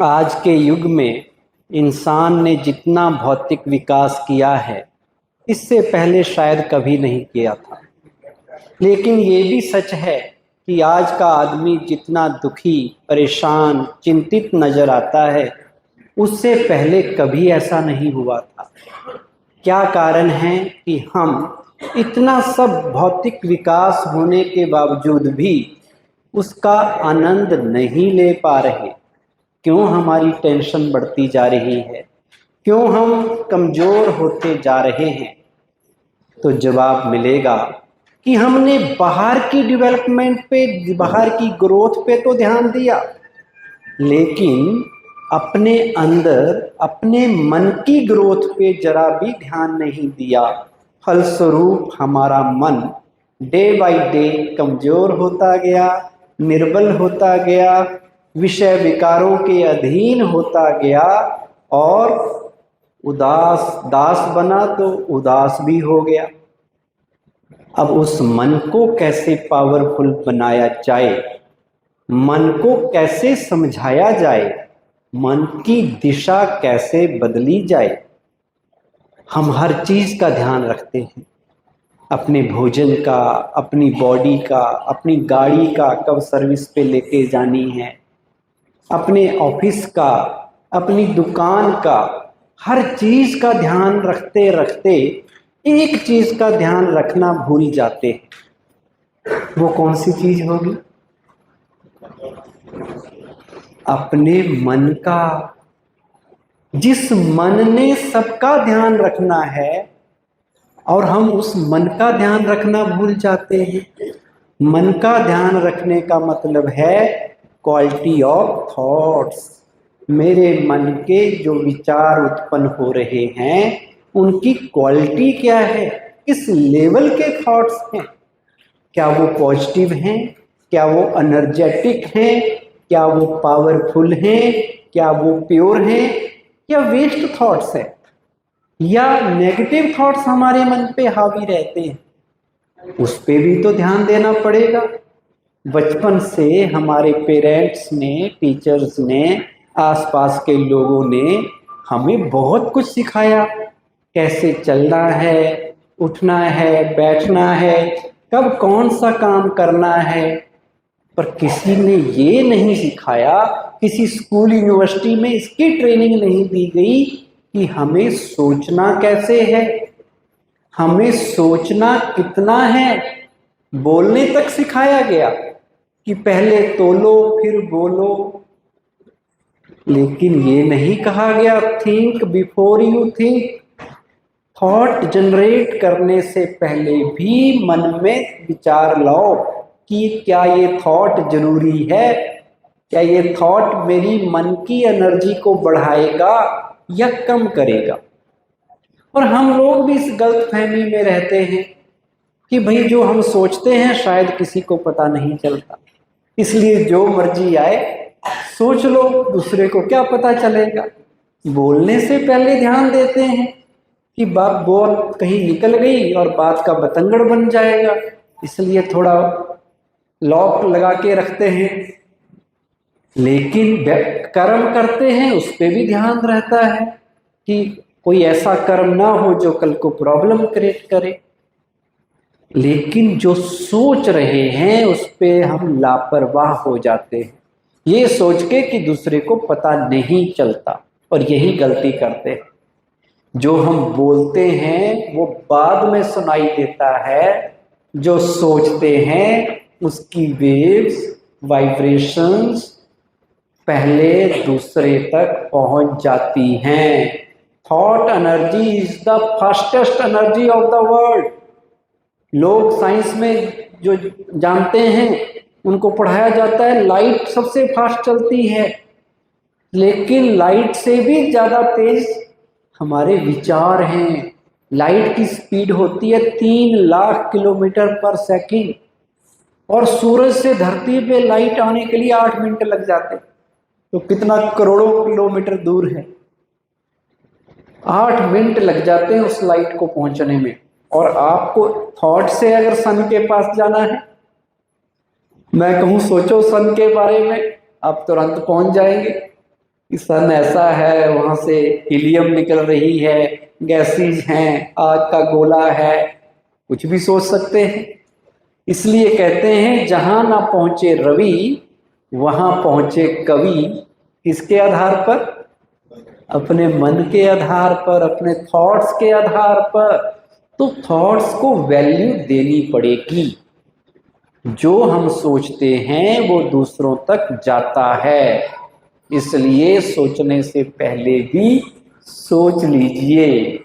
आज के युग में इंसान ने जितना भौतिक विकास किया है, इससे पहले शायद कभी नहीं किया था। लेकिन ये भी सच है कि आज का आदमी जितना दुखी, परेशान, चिंतित नजर आता है, उससे पहले कभी ऐसा नहीं हुआ था। क्या कारण है कि हम इतना सब भौतिक विकास होने के बावजूद भी उसका आनंद नहीं ले पा रहे? क्यों हमारी टेंशन बढ़ती जा रही है? क्यों हम कमज़ोर होते जा रहे हैं? तो जवाब मिलेगा कि हमने बाहर की डेवलपमेंट पे, बाहर की ग्रोथ पे तो ध्यान दिया, लेकिन अपने अंदर, अपने मन की ग्रोथ पे जरा भी ध्यान नहीं दिया। फलस्वरूप हमारा मन डे बाय डे कमज़ोर होता गया, निर्बल होता गया, विषय विकारों के अधीन होता गया और दास बना तो उदास भी हो गया। अब उस मन को कैसे पावरफुल बनाया जाए, मन को कैसे समझाया जाए, मन की दिशा कैसे बदली जाए? हम हर चीज का ध्यान रखते हैं, अपने भोजन का, अपनी बॉडी का, अपनी गाड़ी का कब सर्विस पे लेके जानी है, अपने ऑफिस का, अपनी दुकान का, हर चीज का ध्यान रखते रखते एक चीज का ध्यान रखना भूल जाते हैं। वो कौन सी चीज होगी? अपने मन का। जिस मन ने सबका ध्यान रखना है और हम उस मन का ध्यान रखना भूल जाते हैं। मन का ध्यान रखने का मतलब है क्वालिटी ऑफ थॉट्स। मेरे मन के जो विचार उत्पन्न हो रहे हैं, उनकी क्वालिटी क्या है, किस लेवल के थॉट्स हैं? क्या वो पॉजिटिव हैं? क्या वो एनर्जेटिक हैं? क्या वो पावरफुल हैं? क्या वो प्योर हैं? या वेस्ट थॉट्स है, या नेगेटिव थॉट्स हमारे मन पे हावी रहते हैं? उस पे भी तो ध्यान देना पड़ेगा। बचपन से हमारे पेरेंट्स ने, टीचर्स ने, आसपास के लोगों ने हमें बहुत कुछ सिखाया, कैसे चलना है, उठना है, बैठना है, कब कौन सा काम करना है। पर किसी ने ये नहीं सिखाया, किसी स्कूल यूनिवर्सिटी में इसकी ट्रेनिंग नहीं दी गई कि हमें सोचना कैसे है, हमें सोचना कितना है। बोलने तक सिखाया गया कि पहले तोलो फिर बोलो, लेकिन ये नहीं कहा गया think before you think. Thought generate करने से पहले भी मन में विचार लाओ कि क्या ये थॉट जरूरी है, क्या ये थॉट मेरी मन की एनर्जी को बढ़ाएगा या कम करेगा। और हम लोग भी इस गलतफहमी में रहते हैं कि भाई जो हम सोचते हैं शायद किसी को पता नहीं चलता, इसलिए जो मर्जी आए सोच लो, दूसरे को क्या पता चलेगा। बोलने से पहले ध्यान देते हैं कि बात बहुत कहीं निकल गई और बात का बतंगड़ बन जाएगा, इसलिए थोड़ा लॉक लगा के रखते हैं। लेकिन कर्म करते हैं उस पर भी ध्यान रहता है कि कोई ऐसा कर्म ना हो जो कल को प्रॉब्लम क्रिएट करे। लेकिन जो सोच रहे हैं उस पे हम लापरवाह हो जाते हैं, ये सोच के कि दूसरे को पता नहीं चलता, और यही गलती करते हैं। जो हम बोलते हैं वो बाद में सुनाई देता है, जो सोचते हैं उसकी वेव्स, वाइब्रेशंस पहले दूसरे तक पहुंच जाती हैं। Thought energy is the fastest energy of the world. लोग साइंस में जो जानते हैं उनको पढ़ाया जाता है लाइट सबसे फास्ट चलती है, लेकिन लाइट से भी ज्यादा तेज हमारे विचार हैं। लाइट की स्पीड होती है 3 लाख किलोमीटर पर सेकंड, और सूरज से धरती पे लाइट आने के लिए 8 मिनट लग जाते हैं। तो कितना करोड़ों किलोमीटर दूर है, 8 मिनट लग जाते हैं उस लाइट को पहुंचने में। और आपको थॉट से अगर सन के पास जाना है, मैं कहूं सोचो सन के बारे में, आप तुरंत पहुंच जाएंगे। कि सन ऐसा है, वहां से हीलियम निकल रही है, गैसेज हैं, आग का गोला है, कुछ भी सोच सकते हैं। इसलिए कहते हैं जहां ना पहुंचे रवि वहां पहुंचे कवि। किसके आधार पर? अपने मन के आधार पर, अपने थॉट्स के आधार पर। तो थॉट्स को वैल्यू देनी पड़ेगी। जो हम सोचते हैं वो दूसरों तक जाता है, इसलिए सोचने से पहले भी सोच लीजिए।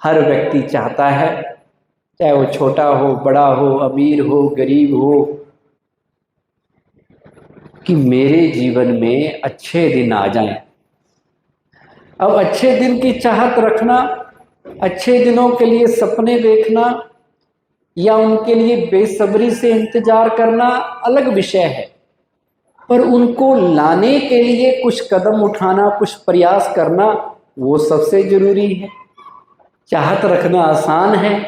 हर व्यक्ति चाहता है, चाहे वो छोटा हो, बड़ा हो, अमीर हो, गरीब हो, कि मेरे जीवन में अच्छे दिन आ जाएं। अब अच्छे दिन की चाहत रखना, अच्छे दिनों के लिए सपने देखना या उनके लिए बेसब्री से इंतजार करना अलग विषय है, पर उनको लाने के लिए कुछ कदम उठाना, कुछ प्रयास करना, वो सबसे जरूरी है। चाहत रखना आसान है,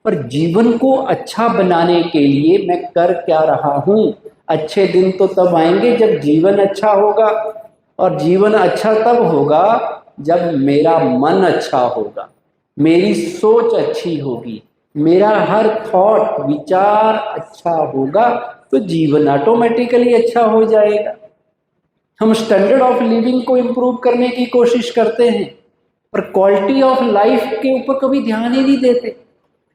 पर जीवन को अच्छा बनाने के लिए मैं कर क्या रहा हूं? अच्छे दिन तो तब आएंगे जब जीवन अच्छा होगा, और जीवन अच्छा तब होगा जब मेरा मन अच्छा होगा, मेरी सोच अच्छी होगी, मेरा हर थॉट, विचार अच्छा होगा, तो जीवन ऑटोमेटिकली अच्छा हो जाएगा। हम स्टैंडर्ड ऑफ लिविंग को इम्प्रूव करने की कोशिश करते हैं, पर क्वालिटी ऑफ लाइफ के ऊपर कभी ध्यान ही नहीं देते,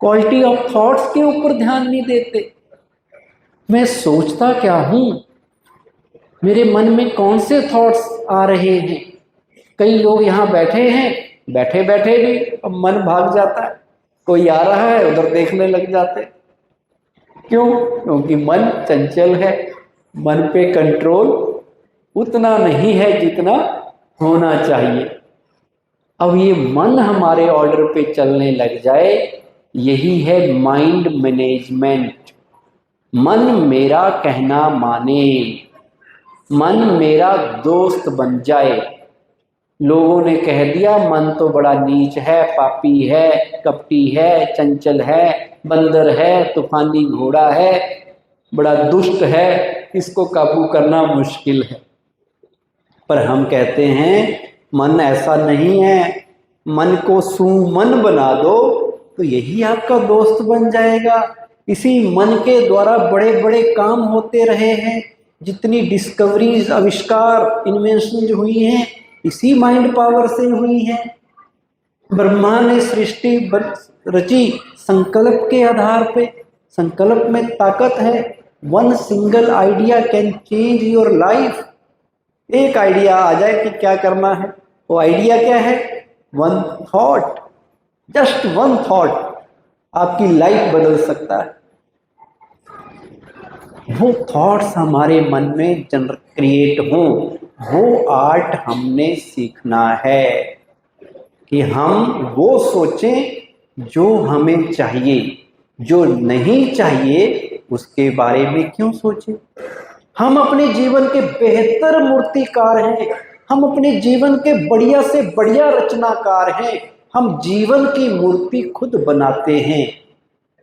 क्वालिटी ऑफ थॉट्स के ऊपर ध्यान नहीं देते। मैं सोचता क्या हूं, मेरे मन में कौन से थॉट्स आ रहे हैं। कई लोग यहाँ बैठे हैं, बैठे बैठे भी अब मन भाग जाता है, कोई आ रहा है उधर देखने लग जाते। क्यों? क्योंकि मन चंचल है, मन पे कंट्रोल उतना नहीं है जितना होना चाहिए। अब ये मन हमारे ऑर्डर पे चलने लग जाए, यही है माइंड मैनेजमेंट। मन मेरा कहना माने, मन मेरा दोस्त बन जाए। लोगों ने कह दिया मन तो बड़ा नीच है, पापी है, कपटी है, चंचल है, बंदर है, तूफानी घोड़ा है, बड़ा दुष्ट है, इसको काबू करना मुश्किल है। पर हम कहते हैं मन ऐसा नहीं है, मन को सुमन बना दो तो यही आपका दोस्त बन जाएगा। इसी मन के द्वारा बड़े बड़े काम होते रहे हैं, जितनी डिस्कवरीज, आविष्कार, इन्वेंशन हुई हैं, इसी माइंड पावर से हुई हैं। ब्रह्मा ने सृष्टि रची संकल्प के आधार पे, संकल्प में ताकत है। One single idea can change your life. एक आइडिया आ जाए कि क्या करना है, वो आइडिया क्या है? One thought, just one thought आपकी लाइफ बदल सकता है। वो थॉट्स हमारे मन में क्रिएट हों, वो आर्ट हमने सीखना है कि हम वो सोचें जो हमें चाहिए, जो नहीं चाहिए उसके बारे में क्यों सोचें। हम अपने जीवन के बेहतर मूर्तिकार हैं, हम अपने जीवन के बढ़िया से बढ़िया रचनाकार हैं। हम जीवन की मूर्ति खुद बनाते हैं।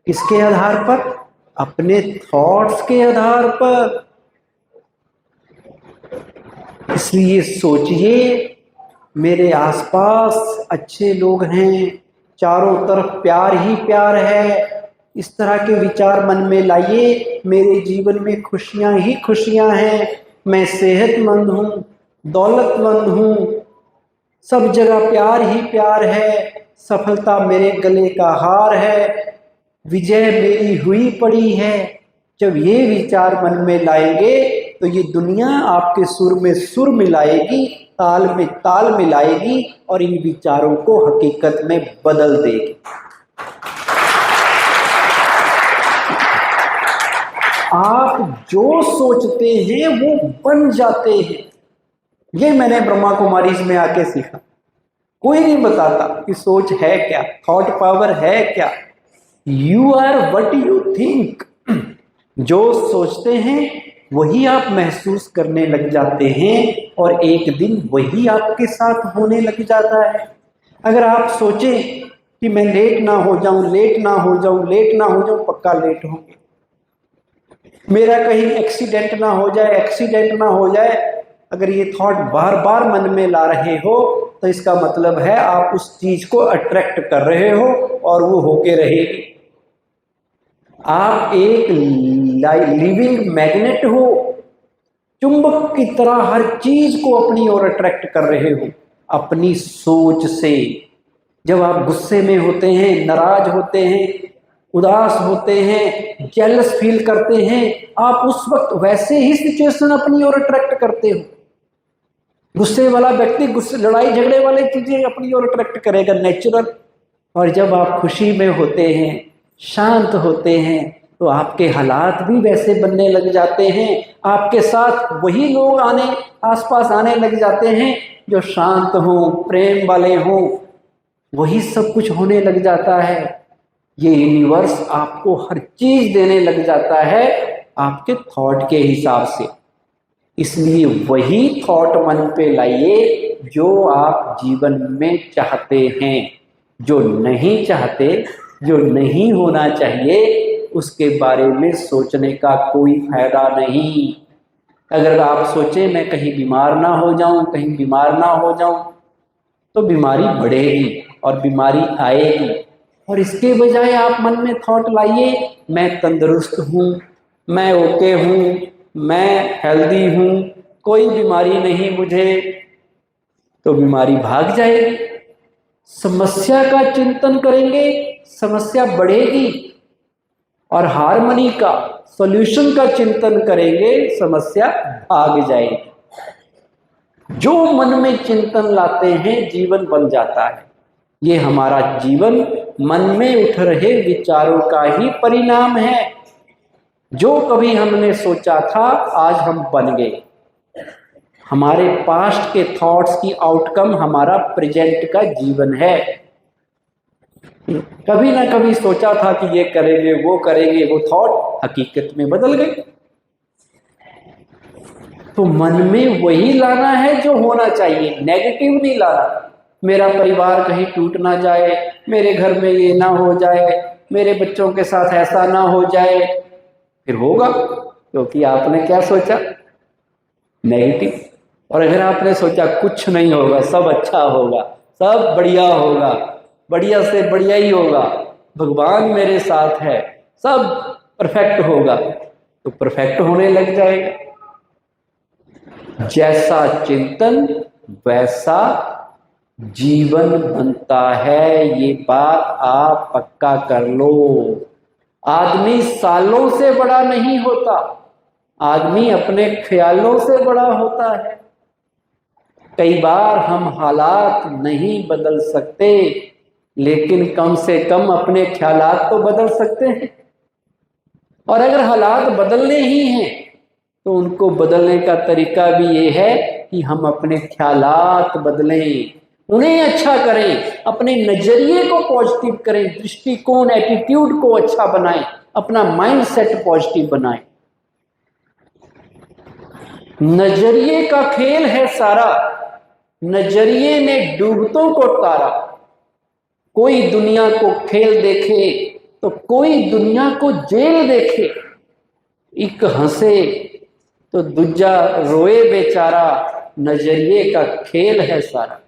किसके आधार पर? अपने थॉट्स के आधार पर। इसलिए सोचिए, मेरे आसपास अच्छे लोग हैं, चारों तरफ प्यार ही प्यार है, इस तरह के विचार मन में लाइए। मेरे जीवन में खुशियां ही खुशियां हैं, मैं सेहतमंद हूँ, दौलतमंद हूँ, सब जगह प्यार ही प्यार है, सफलता मेरे गले का हार है, विजय मेरी हुई पड़ी है। जब ये विचार मन में लाएंगे तो ये दुनिया आपके सुर में सुर मिलाएगी, ताल में ताल मिलाएगी और इन विचारों को हकीकत में बदल देगी। आप जो सोचते हैं वो बन जाते हैं। ये मैंने ब्रह्मा कुमारीज में आके सीखा। कोई नहीं बताता कि सोच है क्या, थॉट पावर है क्या। You are what you think. जो सोचते हैं वही आप महसूस करने लग जाते हैं और एक दिन वही आपके साथ होने लग जाता है। अगर आप सोचें कि मैं लेट ना हो जाऊं, लेट ना हो जाऊं, लेट ना हो जाऊं, पक्का लेट होंगे। मेरा कहीं एक्सीडेंट ना हो जाए, एक्सीडेंट ना हो जाए, अगर ये थॉट बार बार मन में ला रहे हो तो इसका मतलब है आप उस चीज को अट्रैक्ट कर रहे हो और वो होके रहेगी। आप एक लिविंग मैग्नेट हो, चुंबक की तरह हर चीज को अपनी ओर अट्रैक्ट कर रहे हो अपनी सोच से। जब आप गुस्से में होते हैं, नाराज होते हैं, उदास होते हैं, जेलस फील करते हैं, आप उस वक्त वैसे ही सिचुएशन अपनी ओर अट्रैक्ट करते हो। गुस्से वाला व्यक्ति गुस्से लड़ाई झगड़े वाली चीजें अपनी ओर अट्रैक्ट करेगा, नेचुरल। और जब आप खुशी में होते हैं, शांत होते हैं, तो आपके हालात भी वैसे बनने लग जाते हैं। आपके साथ वही लोग आसपास आने लग जाते हैं जो शांत हों, प्रेम वाले हों, वही सब कुछ होने लग जाता है। ये यूनिवर्स आपको हर चीज देने लग जाता है आपके थॉट के हिसाब से। इसलिए वही थॉट मन पे लाइए जो आप जीवन में चाहते हैं। जो नहीं चाहते, जो नहीं होना चाहिए, उसके बारे में सोचने का कोई फायदा नहीं। अगर आप सोचें मैं कहीं बीमार ना हो जाऊं, कहीं बीमार ना हो जाऊं, तो बीमारी बढ़ेगी और बीमारी आएगी। और इसके बजाय आप मन में थॉट लाइए मैं तंदुरुस्त हूँ, मैं ओके हूँ, मैं हेल्दी हूँ, कोई बीमारी नहीं मुझे, तो बीमारी भाग जाएगी। समस्या का चिंतन करेंगे, समस्या बढ़ेगी। और हार्मनी का, सॉल्यूशन का चिंतन करेंगे, समस्या भाग जाएगी। जो मन में चिंतन लाते हैं जीवन बन जाता है। ये हमारा जीवन मन में उठ रहे विचारों का ही परिणाम है। जो कभी हमने सोचा था आज हम बन गए। हमारे पास्ट के थॉट्स की आउटकम हमारा प्रेजेंट का जीवन है। कभी ना कभी सोचा था कि ये करेंगे, वो करेंगे, वो थॉट हकीकत में बदल गई। तो मन में वही लाना है जो होना चाहिए, नेगेटिव नहीं लाना। मेरा परिवार कहीं टूट ना जाए, मेरे घर में ये ना हो जाए, मेरे बच्चों के साथ ऐसा ना हो जाए, फिर होगा क्योंकि आपने क्या सोचा, नेगेटिव। और अगर आपने सोचा कुछ नहीं होगा, सब अच्छा होगा, सब बढ़िया होगा, बढ़िया से बढ़िया ही होगा, भगवान मेरे साथ है, सब परफेक्ट होगा, तो परफेक्ट होने लग जाएगा। जैसा चिंतन वैसा जीवन बनता है, ये बात आप पक्का कर लो। आदमी सालों से बड़ा नहीं होता, आदमी अपने ख्यालों से बड़ा होता है। कई बार हम हालात नहीं बदल सकते, लेकिन कम से कम अपने ख्यालात तो बदल सकते हैं। और अगर हालात बदलने ही हैं तो उनको बदलने का तरीका भी ये है कि हम अपने ख्यालात बदलें, उन्हें अच्छा करें, अपने नजरिए को पॉजिटिव करें, दृष्टिकोण, एटीट्यूड को अच्छा बनाएं, अपना माइंड सेट पॉजिटिव बनाएं। नजरिए का खेल है सारा, नजरिए ने डूबतों को तारा। कोई दुनिया को खेल देखे तो कोई दुनिया को जेल देखे। एक हंसे तो दूजा रोए बेचारा, नजरिए का खेल है सारा।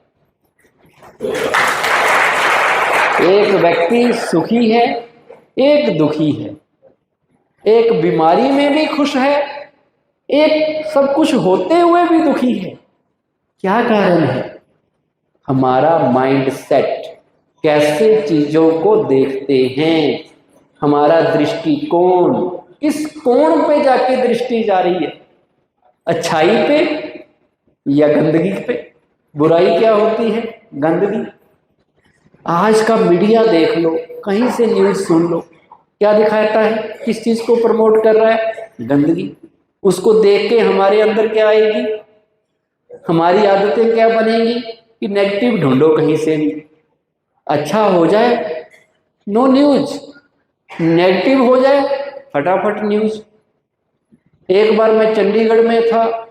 एक व्यक्ति सुखी है, एक दुखी है, एक बीमारी में भी खुश है, एक सब कुछ होते हुए भी दुखी है। क्या कारण है? हमारा माइंड सेट, कैसे चीजों को देखते हैं, हमारा दृष्टिकोण, किस कोण पे जाके दृष्टि जा रही है, अच्छाई पे या गंदगी पे। बुराई क्या होती है? गंदगी। आज का मीडिया देख लो, कहीं से न्यूज सुन लो, क्या दिखाता है, किस चीज को प्रमोट कर रहा है? गंदगी। उसको देख के हमारे अंदर क्या आएगी, हमारी आदतें क्या बनेंगी कि नेगेटिव ढूंढो कहीं से भी। अच्छा हो जाए नो न्यूज, नेगेटिव हो जाए फटाफट न्यूज। एक बार मैं चंडीगढ़ में था,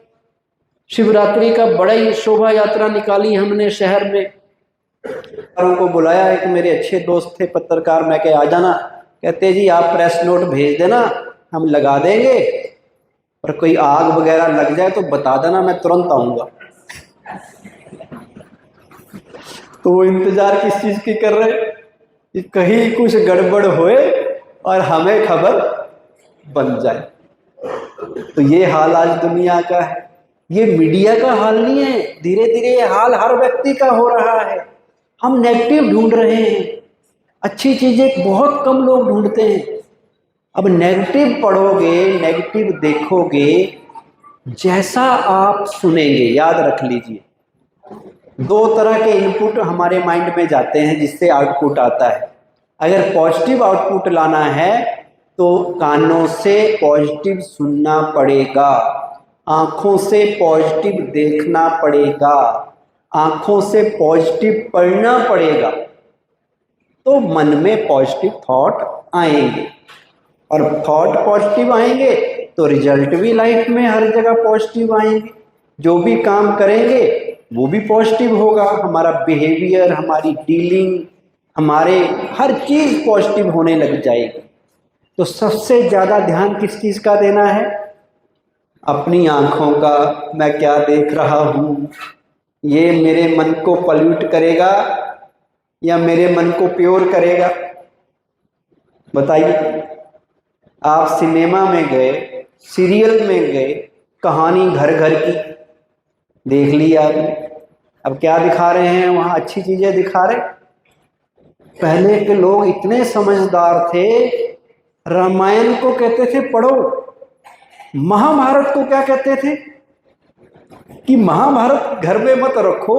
शिवरात्रि का बड़ा ही शोभा यात्रा निकाली हमने शहर में। को बुलाया, एक मेरे अच्छे दोस्त थे पत्रकार, मैं कह आ जाना। कहते जी आप प्रेस नोट भेज देना, हम लगा देंगे और कोई आग वगैरह लग जाए तो बता देना, मैं तुरंत आऊंगा। तो वो इंतजार किस चीज की कर रहे कि कहीं कुछ गड़बड़ होए और हमें खबर बन जाए। तो ये हाल आज दुनिया का है। ये मीडिया का हाल नहीं है, धीरे धीरे ये हाल हर व्यक्ति का हो रहा है। हम नेगेटिव ढूंढ रहे हैं, अच्छी चीजें बहुत कम लोग ढूंढते हैं। अब नेगेटिव पढ़ोगे, नेगेटिव देखोगे, जैसा आप सुनेंगे, याद रख लीजिए, दो तरह के इनपुट हमारे माइंड में जाते हैं जिससे आउटपुट आता है। अगर पॉजिटिव आउटपुट लाना है तो कानों से पॉजिटिव सुनना पड़ेगा, आंखों से पॉजिटिव देखना पड़ेगा, आंखों से पॉजिटिव पढ़ना पड़ेगा, तो मन में पॉजिटिव थॉट आएंगे। और थॉट पॉजिटिव आएंगे तो रिजल्ट भी लाइफ में हर जगह पॉजिटिव आएंगे। जो भी काम करेंगे वो भी पॉजिटिव होगा। हमारा बिहेवियर, हमारी डीलिंग, हमारे हर चीज पॉजिटिव होने लग जाएगी। तो सबसे ज्यादा ध्यान किस चीज का देना है? अपनी आंखों का, मैं क्या देख रहा हूं, ये मेरे मन को पल्यूट करेगा या मेरे मन को प्योर करेगा? बताइए। आप सिनेमा में गए, सीरियल में गए, कहानी घर घर की देख ली आपने, अब क्या दिखा रहे हैं वहां? अच्छी चीजें दिखा रहे। पहले के लोग इतने समझदार थे, रामायण को कहते थे पढ़ो, महाभारत को क्या कहते थे कि महाभारत घर में मत रखो,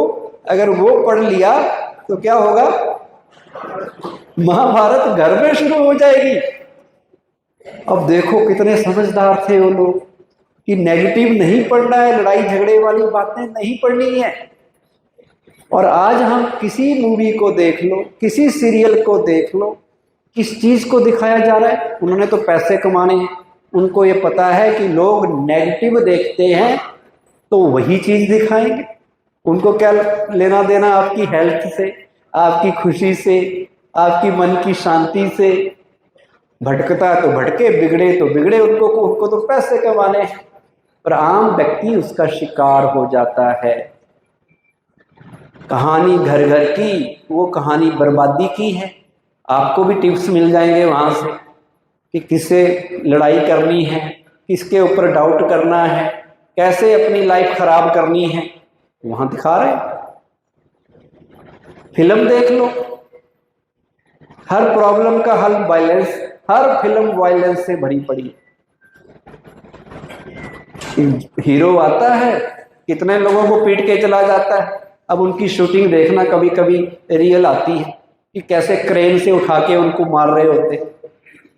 अगर वो पढ़ लिया तो क्या होगा, महाभारत घर में शुरू हो जाएगी। अब देखो कितने समझदार थे वो लोग कि नेगेटिव नहीं पढ़ना है, लड़ाई झगड़े वाली बातें नहीं पढ़नी है। और आज हम किसी मूवी को देख लो, किसी सीरियल को देख लो, किस चीज को दिखाया जा रहा है? उन्होंने तो पैसे कमाने हैं, उनको ये पता है कि लोग नेगेटिव देखते हैं तो वही चीज दिखाएंगे। उनको क्या लेना देना आपकी हेल्थ से, आपकी खुशी से, आपकी मन की शांति से? भटकता तो भटके, बिगड़े तो बिगड़े, उनको तो पैसे कमाने हैं। पर आम व्यक्ति उसका शिकार हो जाता है। कहानी घर घर की, वो कहानी बर्बादी की है। आपको भी टिप्स मिल जाएंगे वहां से कि किससे लड़ाई करनी है, किसके ऊपर डाउट करना है, कैसे अपनी लाइफ खराब करनी है, वहां दिखा रहे। फिल्म देख लो, हर प्रॉब्लम का हल वायलेंस, हर फिल्म वायलेंस से भरी पड़ी। हीरो आता है, कितने लोगों को पीट के चला जाता है। अब उनकी शूटिंग देखना, कभी कभी रियल आती है कि कैसे क्रेन से उठा के उनको मार रहे होते हैं।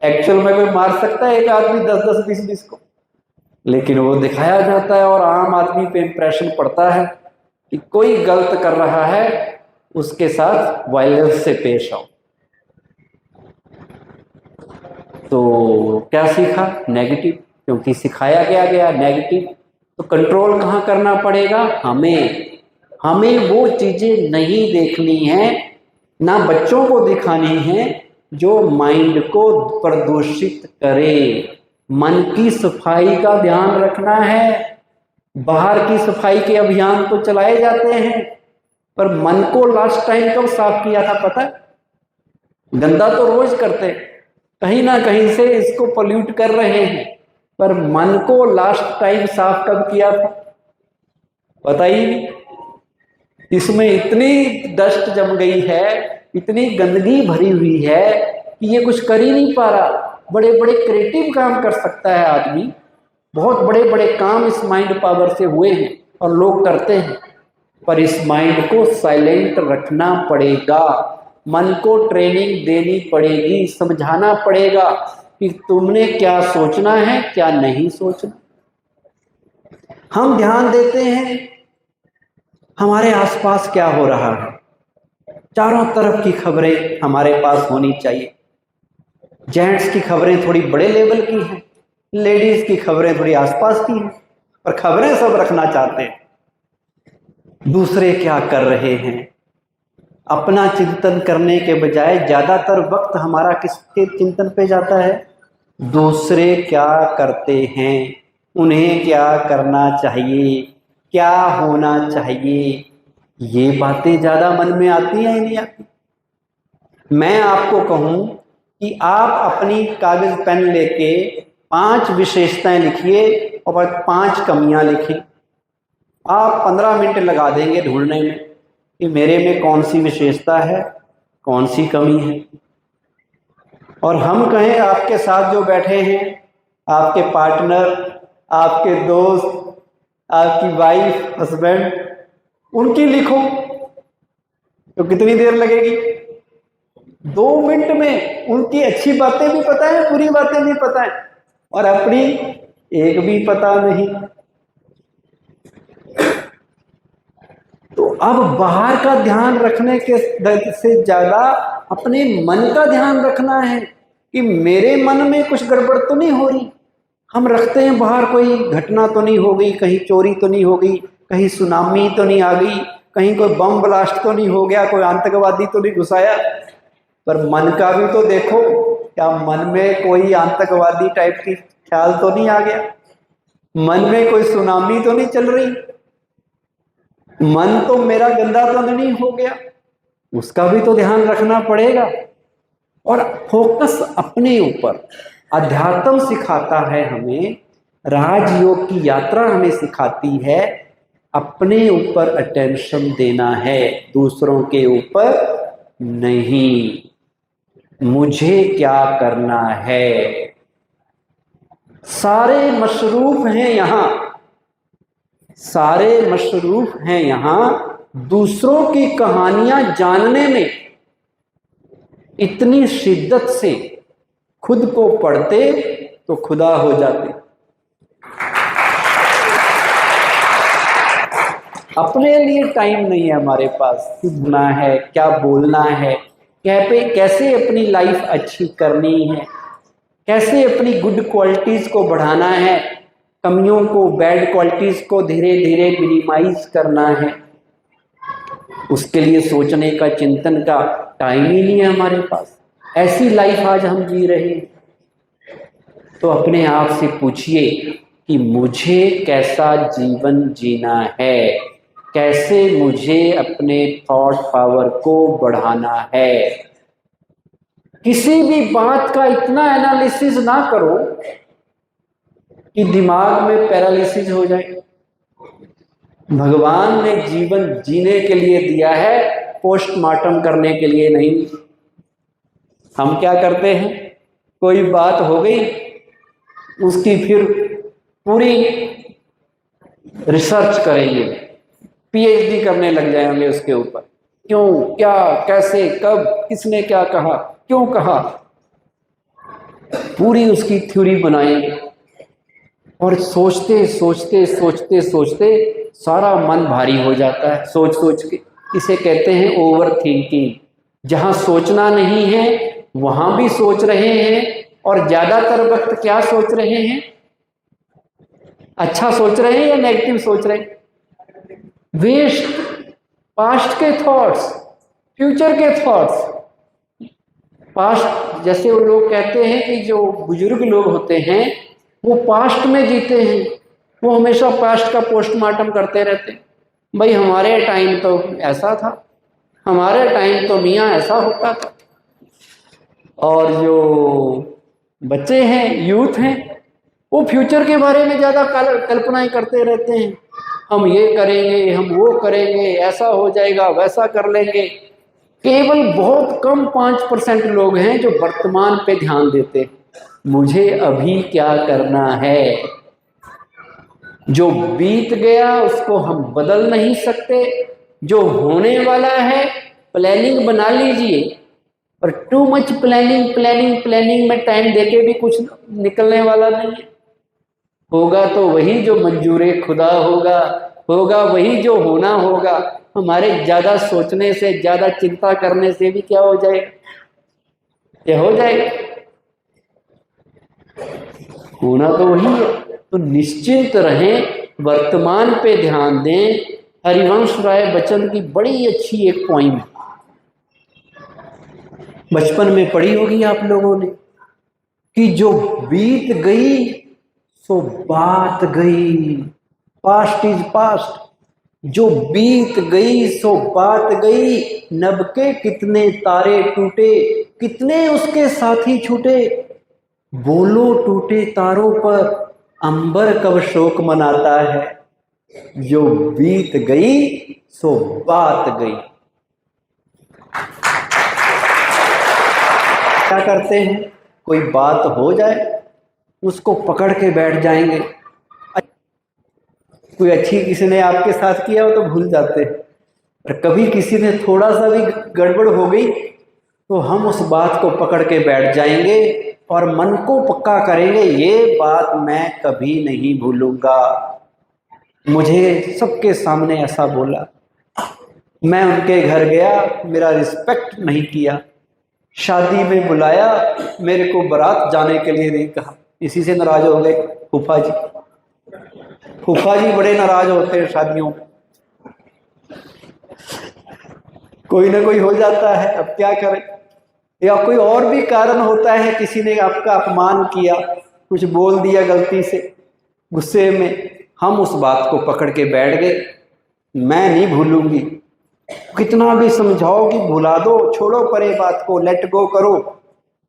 एक्चुअल में कोई मार सकता है एक आदमी 10-10, 20-20 को, लेकिन वो दिखाया जाता है और आम आदमी पे इंप्रेशन पड़ता है कि कोई गलत कर रहा है, उसके साथ वायलेंस से पेश आओ। तो क्या सीखा? नेगेटिव, क्योंकि सिखाया गया नेगेटिव। तो कंट्रोल कहाँ करना पड़ेगा? हमें वो चीजें नहीं देखनी है, ना बच्चों को दिखानी है जो माइंड को प्रदूषित करे। मन की सफाई का ध्यान रखना है। बाहर की सफाई के अभियान तो चलाए जाते हैं, पर मन को लास्ट टाइम कब साफ किया था पता? गंदा तो रोज करते, कहीं ना कहीं से इसको पोल्यूट कर रहे हैं, पर मन को लास्ट टाइम साफ कब किया था? बताइए। इसमें इतनी डस्ट जम गई है, इतनी गंदगी भरी हुई है कि ये कुछ कर ही नहीं पा रहा। बड़े बड़े क्रिएटिव काम कर सकता है आदमी, बहुत बड़े बड़े काम इस माइंड पावर से हुए हैं और लोग करते हैं, पर इस माइंड को साइलेंट रखना पड़ेगा। मन को ट्रेनिंग देनी पड़ेगी, समझाना पड़ेगा कि तुमने क्या सोचना है, क्या नहीं सोचना। हम ध्यान देते हैं हमारे आसपास क्या हो रहा है, चारों तरफ की खबरें हमारे पास होनी चाहिए। जेंट्स की खबरें थोड़ी बड़े लेवल की हैं, लेडीज की खबरें थोड़ी आसपास की हैं, पर खबरें सब रखना चाहते हैं। दूसरे क्या कर रहे हैं, अपना चिंतन करने के बजाय ज्यादातर वक्त हमारा किसके चिंतन पे जाता है? दूसरे क्या करते हैं, उन्हें क्या करना चाहिए, क्या होना चाहिए, ये बातें ज़्यादा मन में आती हैं नहीं आती। मैं आपको कहूँ कि आप अपनी कागज़ पेन लेके 5 विशेषताएं लिखिए और 5 कमियां लिखिए। आप 15 मिनट लगा देंगे ढूंढने में कि मेरे में कौन सी विशेषता है, कौन सी कमी है। और हम कहें आपके साथ जो बैठे हैं, आपके पार्टनर, आपके दोस्त, आपकी वाइफ, हस्बैंड, उनकी लिखो तो कितनी देर लगेगी? 2 मिनट में उनकी अच्छी बातें भी पता है, बुरी बातें भी पता है, और अपनी एक भी पता नहीं। तो अब बाहर का ध्यान रखने के से ज्यादा अपने मन का ध्यान रखना है कि मेरे मन में कुछ गड़बड़ तो नहीं हो रही। हम रखते हैं बाहर कोई घटना तो नहीं हो गई, कहीं चोरी तो नहीं हो गई, कहीं सुनामी तो नहीं आ गई, कहीं कोई बम ब्लास्ट तो नहीं हो गया, कोई आतंकवादी तो नहीं घुसाया। पर मन का भी तो देखो, क्या मन में कोई आतंकवादी टाइप की ख्याल तो नहीं आ गया? मन में कोई सुनामी तो नहीं चल रही? मन तो मेरा गंदा तो नहीं हो गया? उसका भी तो ध्यान रखना पड़ेगा। और फोकस अपने ऊपर। अध्यात्म सिखाता है हमें, राजयोग की यात्रा हमें सिखाती है अपने ऊपर अटेंशन देना है, दूसरों के ऊपर नहीं। मुझे क्या करना है? सारे मशरूफ हैं यहां, सारे मशरूफ हैं यहां दूसरों की कहानियां जानने में। इतनी शिद्दत से खुद को पढ़ते तो खुदा हो जाते। अपने लिए टाइम नहीं है हमारे पास, सुनना है, क्या बोलना है, कैसे अपनी लाइफ अच्छी करनी है, कैसे अपनी गुड क्वालिटीज को बढ़ाना है, कमियों को, बैड क्वालिटीज को धीरे धीरे मिनिमाइज करना है। उसके लिए सोचने का, चिंतन का टाइम ही नहीं है हमारे पास। ऐसी लाइफ आज हम जी रहे हैं। तो अपने आप से पूछिए कि मुझे कैसा जीवन जीना है, कैसे मुझे अपने थॉट पावर को बढ़ाना है। किसी भी बात का इतना एनालिसिस ना करो कि दिमाग में पैरालिसिस हो जाए। भगवान ने जीवन जीने के लिए दिया है, पोस्टमार्टम करने के लिए नहीं। हम क्या करते हैं, कोई बात हो गई, उसकी फिर पूरी रिसर्च करेंगे, पीएचडी करने लग जाएंगे उसके ऊपर। क्यों, क्या, कैसे, कब, किसने क्या कहा, क्यों कहा, पूरी उसकी थ्योरी बनाएंगे। और सोचते सोचते सोचते सोचते सारा मन भारी हो जाता है, सोच सोच के। इसे कहते हैं ओवर थिंकिंग। जहां सोचना नहीं है वहां भी सोच रहे हैं, और ज्यादातर वक्त क्या सोच रहे हैं? अच्छा सोच रहे हैं या नेगेटिव सोच रहे हैं? वेस्ट, पास्ट के थॉट्स, फ्यूचर के थॉट्स। पास्ट, जैसे वो लोग कहते हैं कि जो बुजुर्ग लोग होते हैं वो पास्ट में जीते हैं, वो हमेशा पास्ट का पोस्टमार्टम करते रहते हैं। भाई हमारे टाइम तो ऐसा था, हमारे टाइम तो मियाँ ऐसा होता था। और जो बच्चे हैं, यूथ हैं, वो फ्यूचर के बारे में ज़्यादा कल्पनाएं करते रहते हैं। हम ये करेंगे, हम वो करेंगे, ऐसा हो जाएगा, वैसा कर लेंगे। केवल बहुत कम 5% लोग हैं जो वर्तमान पे ध्यान देते हैं। मुझे अभी क्या करना है? जो बीत गया उसको हम बदल नहीं सकते, जो होने वाला है प्लानिंग बना लीजिए। और too much planning planning planning में टाइम देके भी कुछ निकलने वाला नहीं है। होगा तो वही जो मंजूरे खुदा होगा, होगा वही जो होना होगा। हमारे ज्यादा सोचने से, ज्यादा चिंता करने से भी क्या हो जाएगा? क्या हो जाएगा? होना तो वही है। तो निश्चिंत रहें, वर्तमान पे ध्यान दें। हरिवंश राय बच्चन की बड़ी अच्छी एक पोइम है, बचपन में पढ़ी होगी आप लोगों ने, कि जो बीत गई सो बात गई। पास्ट इज पास्ट, जो बीत गई सो बात गई। नभ के कितने तारे टूटे, कितने उसके साथी छूटे। बोलो टूटे तारों पर अंबर कब शोक मनाता है। जो बीत गई सो बात गई। क्या करते हैं, कोई बात हो जाए उसको पकड़ के बैठ जाएंगे। कोई अच्छी किसी ने आपके साथ किया हो तो भूल जाते हैं, और कभी किसी ने थोड़ा सा भी गड़बड़ हो गई तो हम उस बात को पकड़ के बैठ जाएंगे और मन को पक्का करेंगे, ये बात मैं कभी नहीं भूलूंगा। मुझे सबके सामने ऐसा बोला, मैं उनके घर गया, मेरा रिस्पेक्ट नहीं किया, शादी में बुलाया, मेरे को बारात जाने के लिए नहीं कहा। इसी से नाराज हो गए फूफा जी। फूफा जी बड़े नाराज होते हैं शादियों में, कोई ना कोई हो जाता है, अब क्या करें। या कोई और भी कारण होता है, किसी ने आपका अपमान किया, कुछ बोल दिया गलती से, गुस्से में हम उस बात को पकड़ के बैठ गए, मैं नहीं भूलूंगी। कितना भी समझाओ कि भुला दो, छोड़ो परे बात को, लेट गो करो,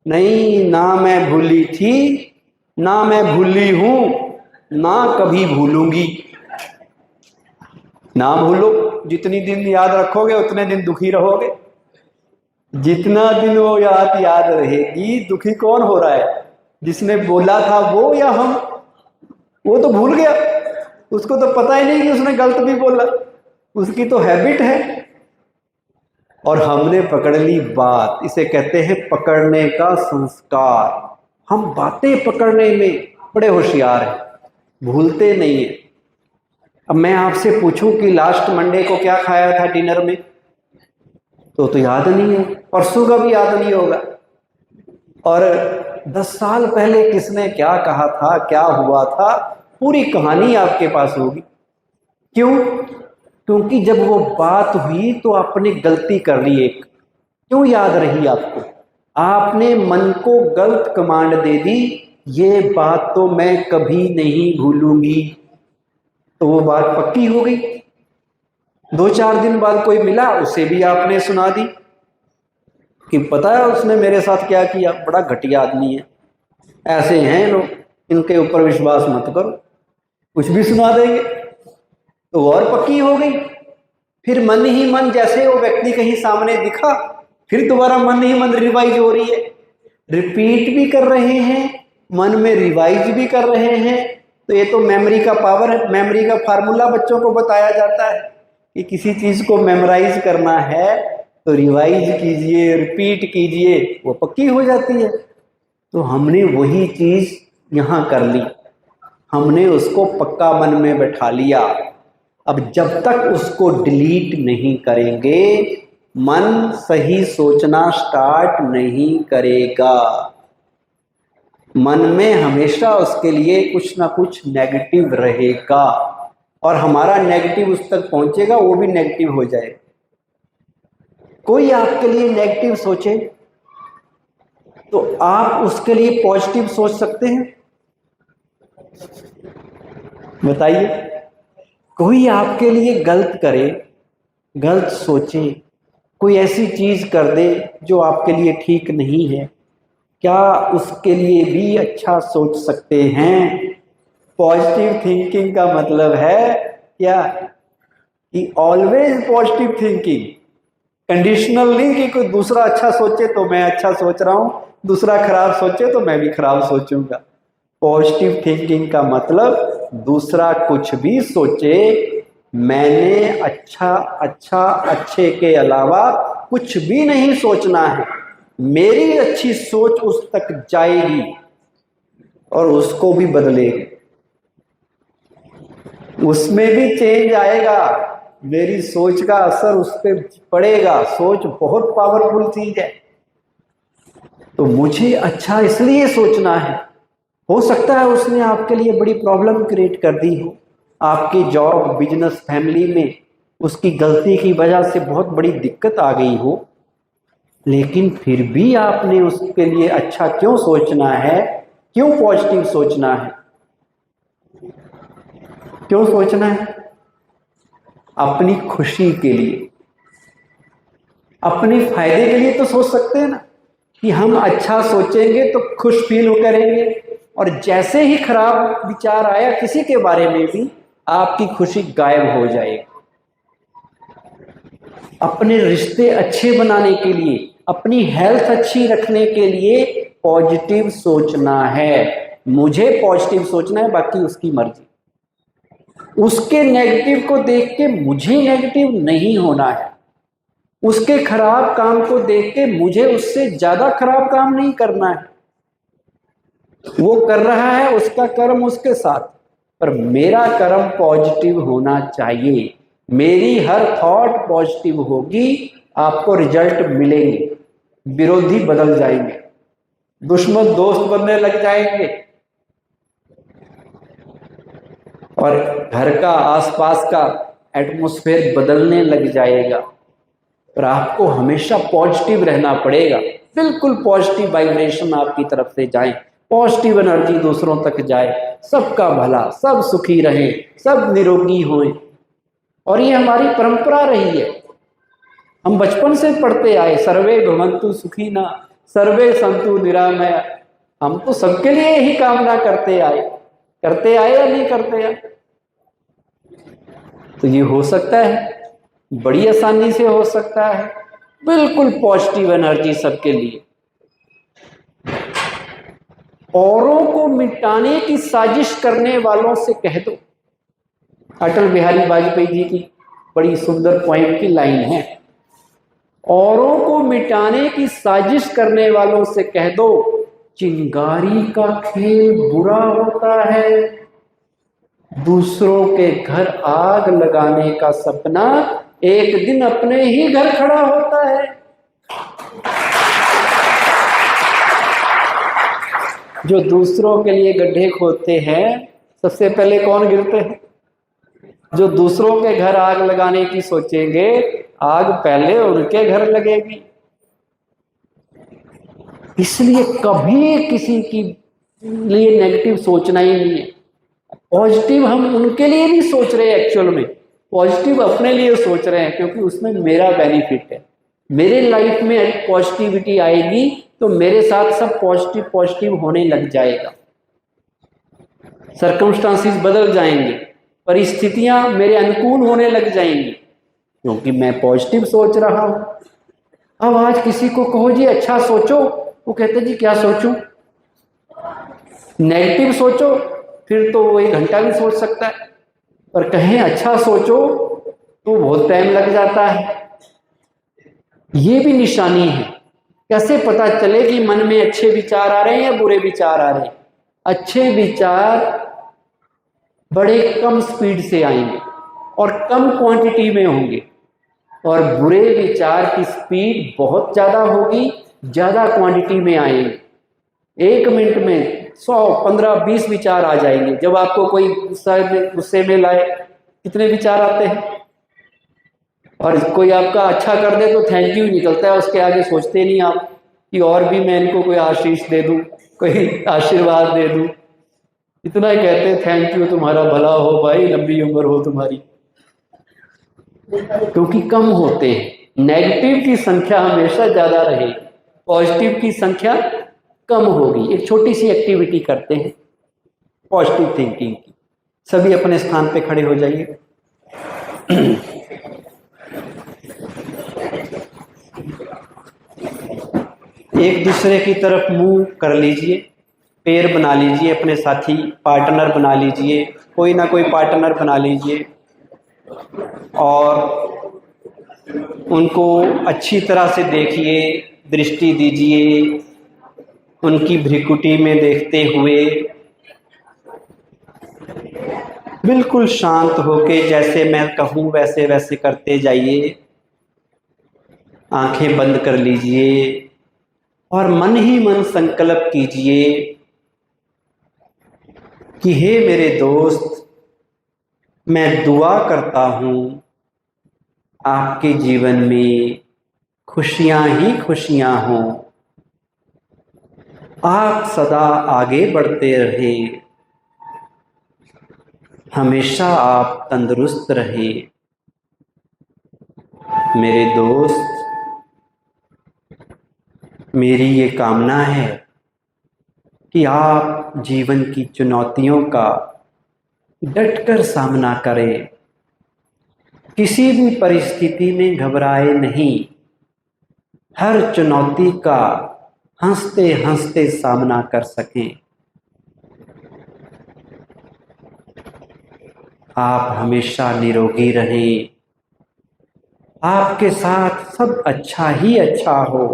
नहीं, ना मैं भूली थी, ना मैं भूली हूं, ना कभी भूलूंगी। ना भूलो, जितनी दिन याद रखोगे उतने दिन दुखी रहोगे। जितना दिन वो याद रहेगी, दुखी कौन हो रहा है, जिसने बोला था वो या हम। वो तो भूल गया, उसको तो पता ही नहीं कि उसने गलत भी बोला, उसकी तो हैबिट है। और हमने पकड़ ली बात, इसे कहते हैं पकड़ने का संस्कार। हम बातें पकड़ने में बड़े होशियार हैं, भूलते नहीं है। अब मैं आपसे पूछूं कि लास्ट मंडे को क्या खाया था डिनर में, तो याद नहीं है, परसों का भी याद नहीं होगा। और 10 साल पहले किसने क्या कहा था, क्या हुआ था, पूरी कहानी आपके पास होगी। क्यों? क्योंकि जब वो बात हुई तो आपने गलती कर ली एक, क्यों याद रही आपको? आपने मन को गलत कमांड दे दी, ये बात तो मैं कभी नहीं भूलूंगी, तो वो बात पक्की हो गई। 2-4 दिन बाद कोई मिला, उसे भी आपने सुना दी कि पता है उसने मेरे साथ क्या किया, बड़ा घटिया आदमी है, ऐसे हैं लोग, इनके ऊपर विश्वास मत करो, कुछ भी सुना देंगे, तो और पक्की हो गई। फिर मन ही मन, जैसे वो व्यक्ति कहीं सामने दिखा, फिर दोबारा मन ही मन रिवाइज हो रही है, रिपीट भी कर रहे हैं, मन में रिवाइज भी कर रहे हैं। तो ये तो मेमोरी का पावर है, मेमोरी का फार्मूला बच्चों को बताया जाता है कि किसी चीज को मेमोराइज करना है तो रिवाइज कीजिए, रिपीट कीजिए, वो पक्की हो जाती है। तो हमने वही चीज यहाँ कर ली, हमने उसको पक्का मन में बैठा लिया। अब जब तक उसको डिलीट नहीं करेंगे, मन सही सोचना स्टार्ट नहीं करेगा। मन में हमेशा उसके लिए कुछ ना कुछ नेगेटिव रहेगा, और हमारा नेगेटिव उस तक पहुंचेगा, वो भी नेगेटिव हो जाएगा। कोई आपके लिए नेगेटिव सोचे तो आप उसके लिए पॉजिटिव सोच सकते हैं? बताइए। कोई आपके लिए गलत करे, गलत सोचे, कोई ऐसी चीज कर दे जो आपके लिए ठीक नहीं है, क्या उसके लिए भी अच्छा सोच सकते हैं? पॉजिटिव थिंकिंग का मतलब है क्या कि ऑलवेज पॉजिटिव थिंकिंग, कंडीशनल नहीं कि कोई दूसरा अच्छा सोचे तो मैं अच्छा सोच रहा हूं, दूसरा खराब सोचे तो मैं भी खराब सोचूंगा। पॉजिटिव थिंकिंग का मतलब दूसरा कुछ भी सोचे, मैंने अच्छे के अलावा कुछ भी नहीं सोचना है। मेरी अच्छी सोच उस तक जाएगी और उसको भी बदलेगी, उसमें भी चेंज आएगा, मेरी सोच का असर उस पर पड़ेगा। सोच बहुत पावरफुल चीज है। तो मुझे अच्छा इसलिए सोचना है। हो सकता है उसने आपके लिए बड़ी प्रॉब्लम क्रिएट कर दी हो, आपकी जॉब, बिजनेस, फैमिली में उसकी गलती की वजह से बहुत बड़ी दिक्कत आ गई हो, लेकिन फिर भी आपने उसके लिए अच्छा क्यों सोचना है, क्यों पॉजिटिव सोचना है? क्यों सोचना है? अपनी खुशी के लिए, अपने फायदे के लिए तो सोच सकते हैं ना, कि हम अच्छा सोचेंगे तो खुश फील हो करेंगे, और जैसे ही खराब विचार आया किसी के बारे में भी, आपकी खुशी गायब हो जाएगी। अपने रिश्ते अच्छे बनाने के लिए, अपनी हेल्थ अच्छी रखने के लिए पॉजिटिव सोचना है। मुझे पॉजिटिव सोचना है, बाकी उसकी मर्जी। उसके नेगेटिव को देख के मुझे नेगेटिव नहीं होना है। उसके खराब काम को देख के मुझे उससे ज्यादा खराब काम नहीं करना है। वो कर रहा है, उसका कर्म उसके साथ, पर मेरा कर्म पॉजिटिव होना चाहिए। मेरी हर थॉट पॉजिटिव होगी, आपको रिजल्ट मिलेंगे। विरोधी बदल जाएंगे, दुश्मन दोस्त बनने लग जाएंगे, और घर का आसपास का एटमॉस्फेयर बदलने लग जाएगा। पर आपको हमेशा पॉजिटिव रहना पड़ेगा। बिल्कुल पॉजिटिव वाइब्रेशन आपकी तरफ से जाए, पॉजिटिव एनर्जी दूसरों तक जाए, सबका भला, सब सुखी रहे, सब निरोगी हों। और ये हमारी परंपरा रही है। हम बचपन से पढ़ते आए, सर्वे भवन्तु सुखिनः, सर्वे सन्तु निरामया। हम तो सबके लिए यही कामना करते आए या नहीं करते आए? तो ये हो सकता है, बड़ी आसानी से हो सकता है। बिल्कुल पॉजिटिव एनर्जी सबके लिए। औरों को मिटाने की साजिश करने वालों से कह दो। अटल बिहारी वाजपेयी जी की बड़ी सुंदर पोएम की लाइन है, औरों को मिटाने की साजिश करने वालों से कह दो, चिंगारी का खेल बुरा होता है, दूसरों के घर आग लगाने का सपना एक दिन अपने ही घर खड़ा होता है। जो दूसरों के लिए गड्ढे खोदते हैं, सबसे पहले कौन गिरते हैं? जो दूसरों के घर आग लगाने की सोचेंगे, आग पहले उनके घर लगेगी। इसलिए कभी किसी की लिए नेगेटिव सोचना ही नहीं है। पॉजिटिव हम उनके लिए नहीं सोच रहे, एक्चुअल में पॉजिटिव अपने लिए सोच रहे हैं, क्योंकि उसमें मेरा बेनिफिट है। मेरे लाइफ में पॉजिटिविटी आएगी तो मेरे साथ सब पॉजिटिव पॉजिटिव होने लग जाएगा। सर्कमस्टांसिस बदल जाएंगे, परिस्थितियां मेरे अनुकूल होने लग जाएंगी, क्योंकि मैं पॉजिटिव सोच रहा हूं। अब आज किसी को कहो जी अच्छा सोचो, वो कहते जी क्या सोचूं? नेगेटिव सोचो, फिर तो वो 1 घंटा भी सोच सकता है, पर कहें अच्छा सोचो तो बहुत टाइम लग जाता है। ये भी निशानी है। कैसे पता चले कि मन में अच्छे विचार आ रहे हैं या बुरे विचार आ रहे हैं? अच्छे विचार बड़े कम स्पीड से आएंगे और कम क्वांटिटी में होंगे, और बुरे विचार की स्पीड बहुत ज्यादा होगी, ज्यादा क्वांटिटी में आएंगे। 1 मिनट में 100, 15, 20 विचार आ जाएंगे। जब आपको कोई गुस्से में लाए, कितने विचार आते हैं? और कोई आपका अच्छा कर दे तो थैंक यू निकलता है, उसके आगे सोचते नहीं आप कि और भी मैं इनको कोई आशीष दे दूं, कोई आशीर्वाद दे दूं। इतना ही कहते हैं थैंक यू, तुम्हारा भला हो भाई, लंबी उम्र हो तुम्हारी। क्योंकि कम होते हैं। नेगेटिव की संख्या हमेशा ज्यादा रहेगी, पॉजिटिव की संख्या कम होगी। एक छोटी सी एक्टिविटी करते हैं पॉजिटिव थिंकिंग की। सभी अपने स्थान पे खड़े हो जाइए। एक दूसरे की तरफ मुंह कर लीजिए, पैर बना लीजिए, अपने साथी पार्टनर बना लीजिए, कोई ना कोई पार्टनर बना लीजिए, और उनको अच्छी तरह से देखिए, दृष्टि दीजिए, उनकी भ्रिकुटी में देखते हुए बिल्कुल शांत होके, जैसे मैं कहूँ वैसे वैसे करते जाइए। आंखें बंद कर लीजिए और मन ही मन संकल्प कीजिए कि हे मेरे दोस्त, मैं दुआ करता हूँ आपके जीवन में खुशियां ही खुशियां हों, आप सदा आगे बढ़ते रहे, हमेशा आप तंदुरुस्त रहें। मेरे दोस्त, मेरी ये कामना है कि आप जीवन की चुनौतियों का डटकर सामना करें। किसी भी परिस्थिति में घबराए नहीं। हर चुनौती का हंसते हंसते सामना कर सकें। आप हमेशा निरोगी रहें। आपके साथ सब अच्छा ही अच्छा हो।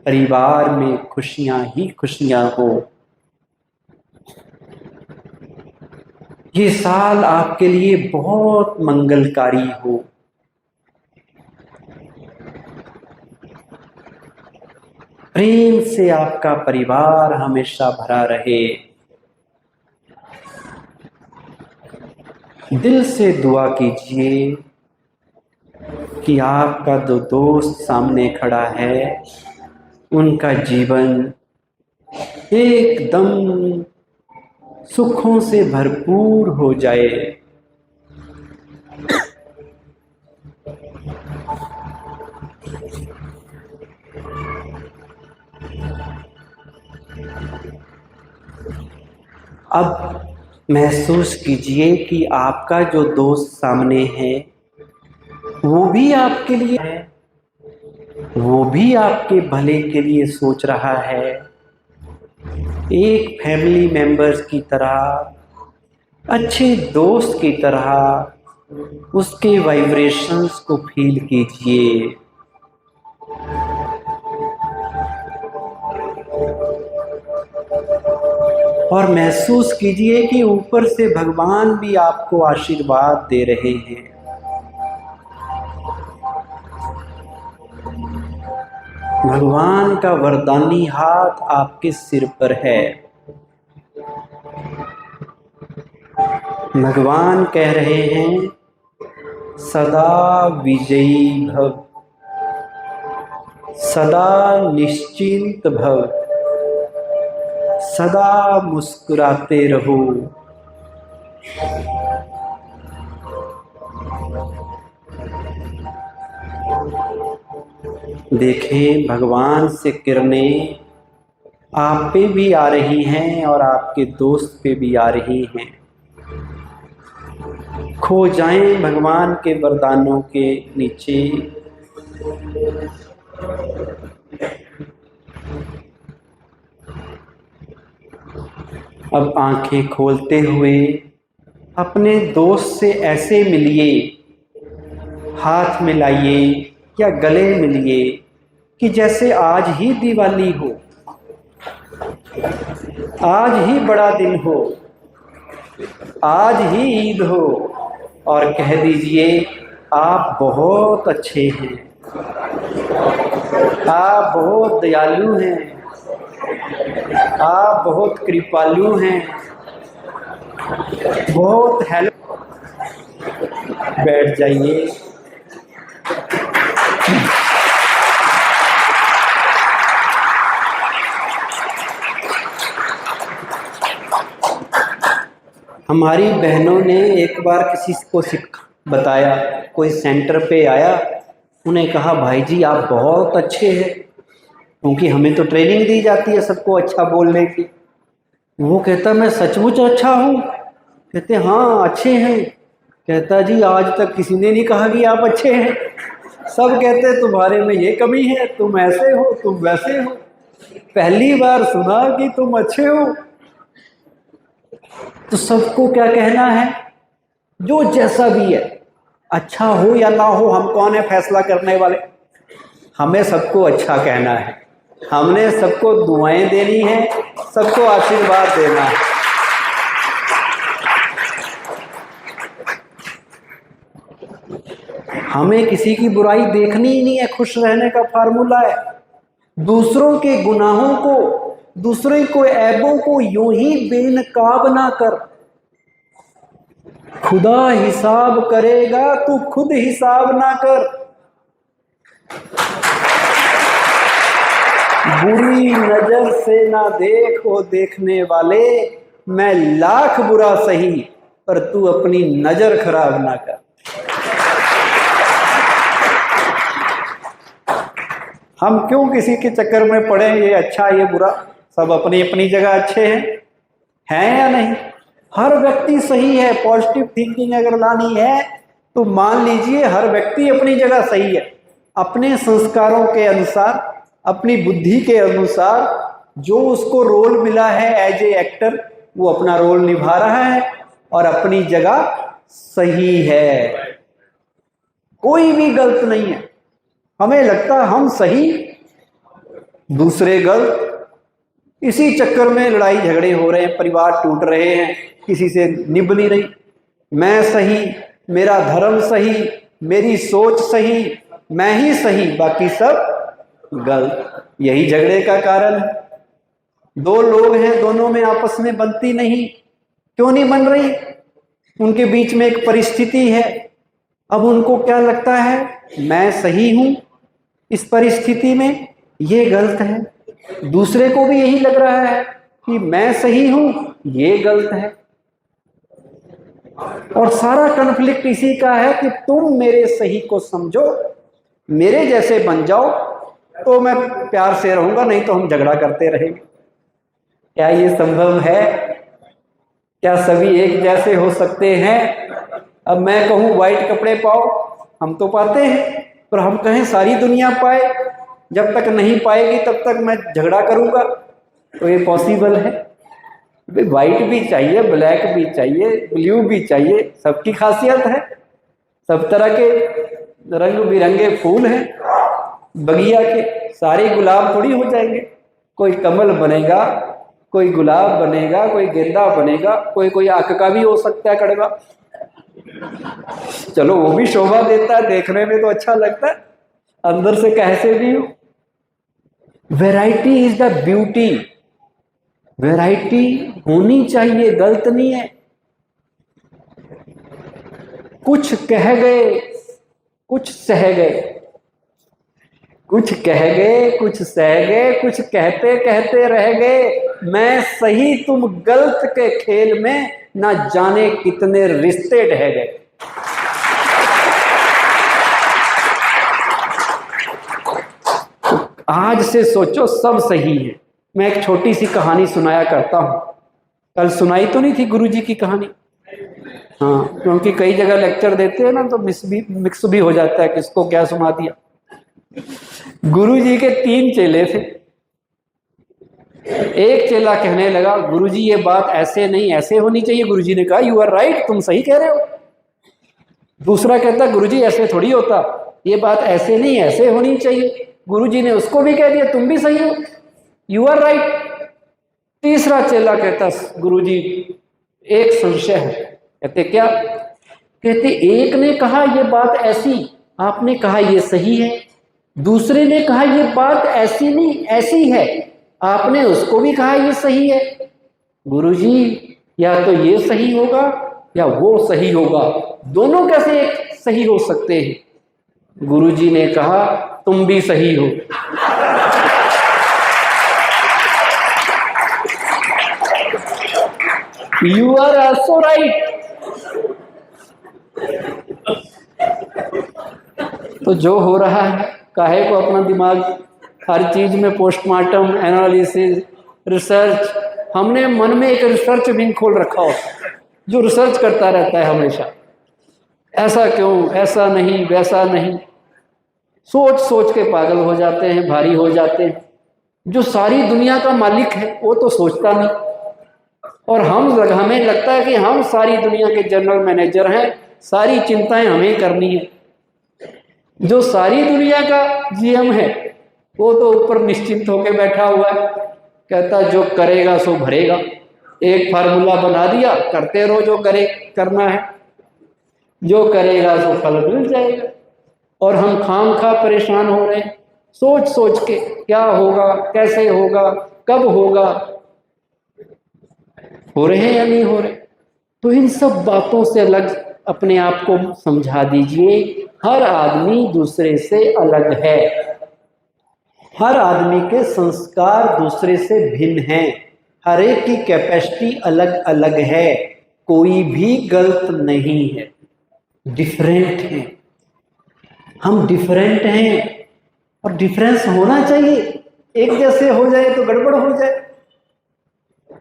परिवार में खुशियां ही खुशियां हो। ये साल आपके लिए बहुत मंगलकारी हो। प्रेम से आपका परिवार हमेशा भरा रहे। दिल से दुआ कीजिए कि आपका जो दोस्त सामने खड़ा है उनका जीवन एकदम सुखों से भरपूर हो जाए। अब महसूस कीजिए कि आपका जो दोस्त सामने है वो भी आपके लिए है, वो भी आपके भले के लिए सोच रहा है। एक फैमिली मेंबर्स की तरह, अच्छे दोस्त की तरह उसके वाइब्रेशंस को फील कीजिए। और महसूस कीजिए कि ऊपर से भगवान भी आपको आशीर्वाद दे रहे हैं। भगवान का वरदानी हाथ आपके सिर पर है। भगवान कह रहे हैं, सदा विजयी भव, सदा निश्चिंत भव, सदा मुस्कुराते रहो। देखें, भगवान से किरणें आप पे भी आ रही हैं और आपके दोस्त पे भी आ रही हैं। खो जाएं भगवान के वरदानों के नीचे। अब आंखें खोलते हुए अपने दोस्त से ऐसे मिलिए, हाथ मिलाइए या गले मिलिए कि जैसे आज ही दिवाली हो, आज ही बड़ा दिन हो, आज ही ईद हो। और कह दीजिए, आप बहुत अच्छे हैं, आप बहुत दयालु हैं, आप बहुत कृपालु हैं, बहुत हेल्प। बैठ जाइए। हमारी बहनों ने एक बार किसी को बताया, कोई सेंटर पे आया, उन्हें कहा भाई जी आप बहुत अच्छे हैं, क्योंकि हमें तो ट्रेनिंग दी जाती है सबको अच्छा बोलने की। वो कहता मैं सचमुच अच्छा हूँ? कहते हाँ अच्छे हैं। कहता जी आज तक किसी ने नहीं कहा कि आप अच्छे हैं, सब कहते तुम्हारे में ये कमी है, तुम ऐसे हो, तुम वैसे हो, पहली बार सुना कि तुम अच्छे हो। तो सबको क्या कहना है, जो जैसा भी है, अच्छा हो या ना हो, हम कौन है फैसला करने वाले। हमें सबको अच्छा कहना है, हमने सबको दुआएं देनी है, सबको आशीर्वाद देना है। हमें किसी की बुराई देखनी ही नहीं है, खुश रहने का फार्मूला है। दूसरों के गुनाहों को, दूसरे को ऐबों को यूं ही बेनकाब ना कर। खुदा हिसाब करेगा, तू खुद हिसाब ना कर। बुरी नजर से ना देखो देखने वाले, मैं लाख बुरा सही, पर तू अपनी नजर खराब ना कर। हम क्यों किसी के चक्कर में पड़े, ये अच्छा ये बुरा, सब अपनी अपनी जगह अच्छे हैं या नहीं? हर व्यक्ति सही है। पॉजिटिव थिंकिंग अगर लानी है तो मान लीजिए हर व्यक्ति अपनी जगह सही है, अपने संस्कारों के अनुसार, अपनी बुद्धि के अनुसार जो उसको रोल मिला है एज ए एक्टर, वो अपना रोल निभा रहा है और अपनी जगह सही है। कोई भी गलत नहीं है। हमें लगता है हम सही, दूसरे गलत। इसी चक्कर में लड़ाई झगड़े हो रहे हैं, परिवार टूट रहे हैं, किसी से निभ नहीं रही। मैं सही, मेरा धर्म सही, मेरी सोच सही, मैं ही सही, बाकी सब गलत। यही झगड़े का कारण है। दो लोग हैं, दोनों में आपस में बनती नहीं। क्यों नहीं बन रही? उनके बीच में एक परिस्थिति है। अब उनको क्या लगता है, मैं सही हूं इस परिस्थिति में, ये गलत है। दूसरे को भी यही लग रहा है कि मैं सही हूं, ये गलत है। और सारा कन्फ्लिक्ट इसी का है कि तुम मेरे सही को समझो, मेरे जैसे बन जाओ तो मैं प्यार से रहूंगा, नहीं तो हम झगड़ा करते रहेंगे। क्या ये संभव है? क्या सभी एक जैसे हो सकते हैं? अब मैं कहूं व्हाइट कपड़े पाओ, हम तो पाते हैं, पर हम कहें सारी दुनिया पाए, जब तक नहीं पाएगी तब तक मैं झगड़ा करूंगा, तो ये पॉसिबल है? व्हाइट भी चाहिए, ब्लैक भी चाहिए, ब्लू भी चाहिए, सबकी खासियत है। सब तरह के रंग बिरंगे फूल हैं बगिया के, सारे गुलाब थोड़ी हो जाएंगे। कोई कमल बनेगा, कोई गुलाब बनेगा, कोई गेंदा बनेगा, कोई आक का भी हो सकता है, कड़वा। चलो वो भी शोभा देता है, देखने में तो अच्छा लगता है, अंदर से कैसे भी हो। Variety is the beauty. Variety होनी चाहिए, गलत नहीं है। कुछ कह गए, कुछ सह गए, कुछ कह गए, कुछ सह गए, कुछ कहते कहते रह गए। मैं सही तुम गलत के खेल में ना जाने कितने रिश्ते ढह गए। आज से सोचो सब सही है। मैं एक छोटी सी कहानी सुनाया करता हूं। कल सुनाई तो नहीं थी गुरुजी की कहानी? हाँ, क्योंकि कई जगह लेक्चर देते हैं ना तो मिक्स भी हो जाता है, किसको क्या सुना दिया। गुरुजी के 3 चेले थे। एक चेला कहने लगा, गुरुजी ये बात ऐसे नहीं ऐसे होनी चाहिए। गुरुजी ने कहा, यू आर राइट, तुम सही कह रहे हो। दूसरा कहता, गुरुजी ऐसे थोड़ी होता, ये बात ऐसे नहीं ऐसे होनी चाहिए। गुरुजी ने उसको भी कह दिया, तुम भी सही हो, यू आर राइट। तीसरा चेला कहता, गुरुजी एक संशय है। कहते क्या? कहते एक ने कहा ये बात ऐसी, आपने कहा ये सही है। दूसरे ने कहा ये बात ऐसी नहीं ऐसी है, आपने उसको भी कहा ये सही है। गुरुजी या तो ये सही होगा या वो सही होगा, दोनों कैसे एक सही हो सकते हैं? गुरुजी ने कहा, तुम भी सही हो। You are also right. तो जो हो रहा है, काहे को अपना दिमाग हर चीज में पोस्टमार्टम, एनालिसिस, रिसर्च, हमने मन में एक रिसर्च विंग खोल रखा होता जो रिसर्च करता रहता है हमेशा। ऐसा क्यों, ऐसा नहीं, वैसा नहीं, सोच सोच के पागल हो जाते हैं, भारी हो जाते हैं। जो सारी दुनिया का मालिक है वो तो सोचता नहीं, और हमें लगता है कि हम सारी दुनिया के जनरल मैनेजर हैं, सारी चिंताएं हमें करनी है। जो सारी दुनिया का जीएम है वो तो ऊपर निश्चिंत होकर बैठा हुआ है, कहता जो करेगा सो भरेगा। एक फार्मूला बना दिया, करते रहो जो करना है, जो करेगा सो फल मिल जाएगा। और हम खामखा परेशान हो रहे हैं सोच सोच के, क्या होगा, कैसे होगा, कब होगा, हो रहे हैं या नहीं हो रहे। तो इन सब बातों से अलग अपने आप को समझा दीजिए, हर आदमी दूसरे से अलग है, हर आदमी के संस्कार दूसरे से भिन्न हैं, हर एक की कैपेसिटी अलग अलग है, कोई भी गलत नहीं है, डिफरेंट है। हम डिफरेंट हैं और डिफरेंस होना चाहिए। एक जैसे हो जाए तो गड़बड़ हो जाए,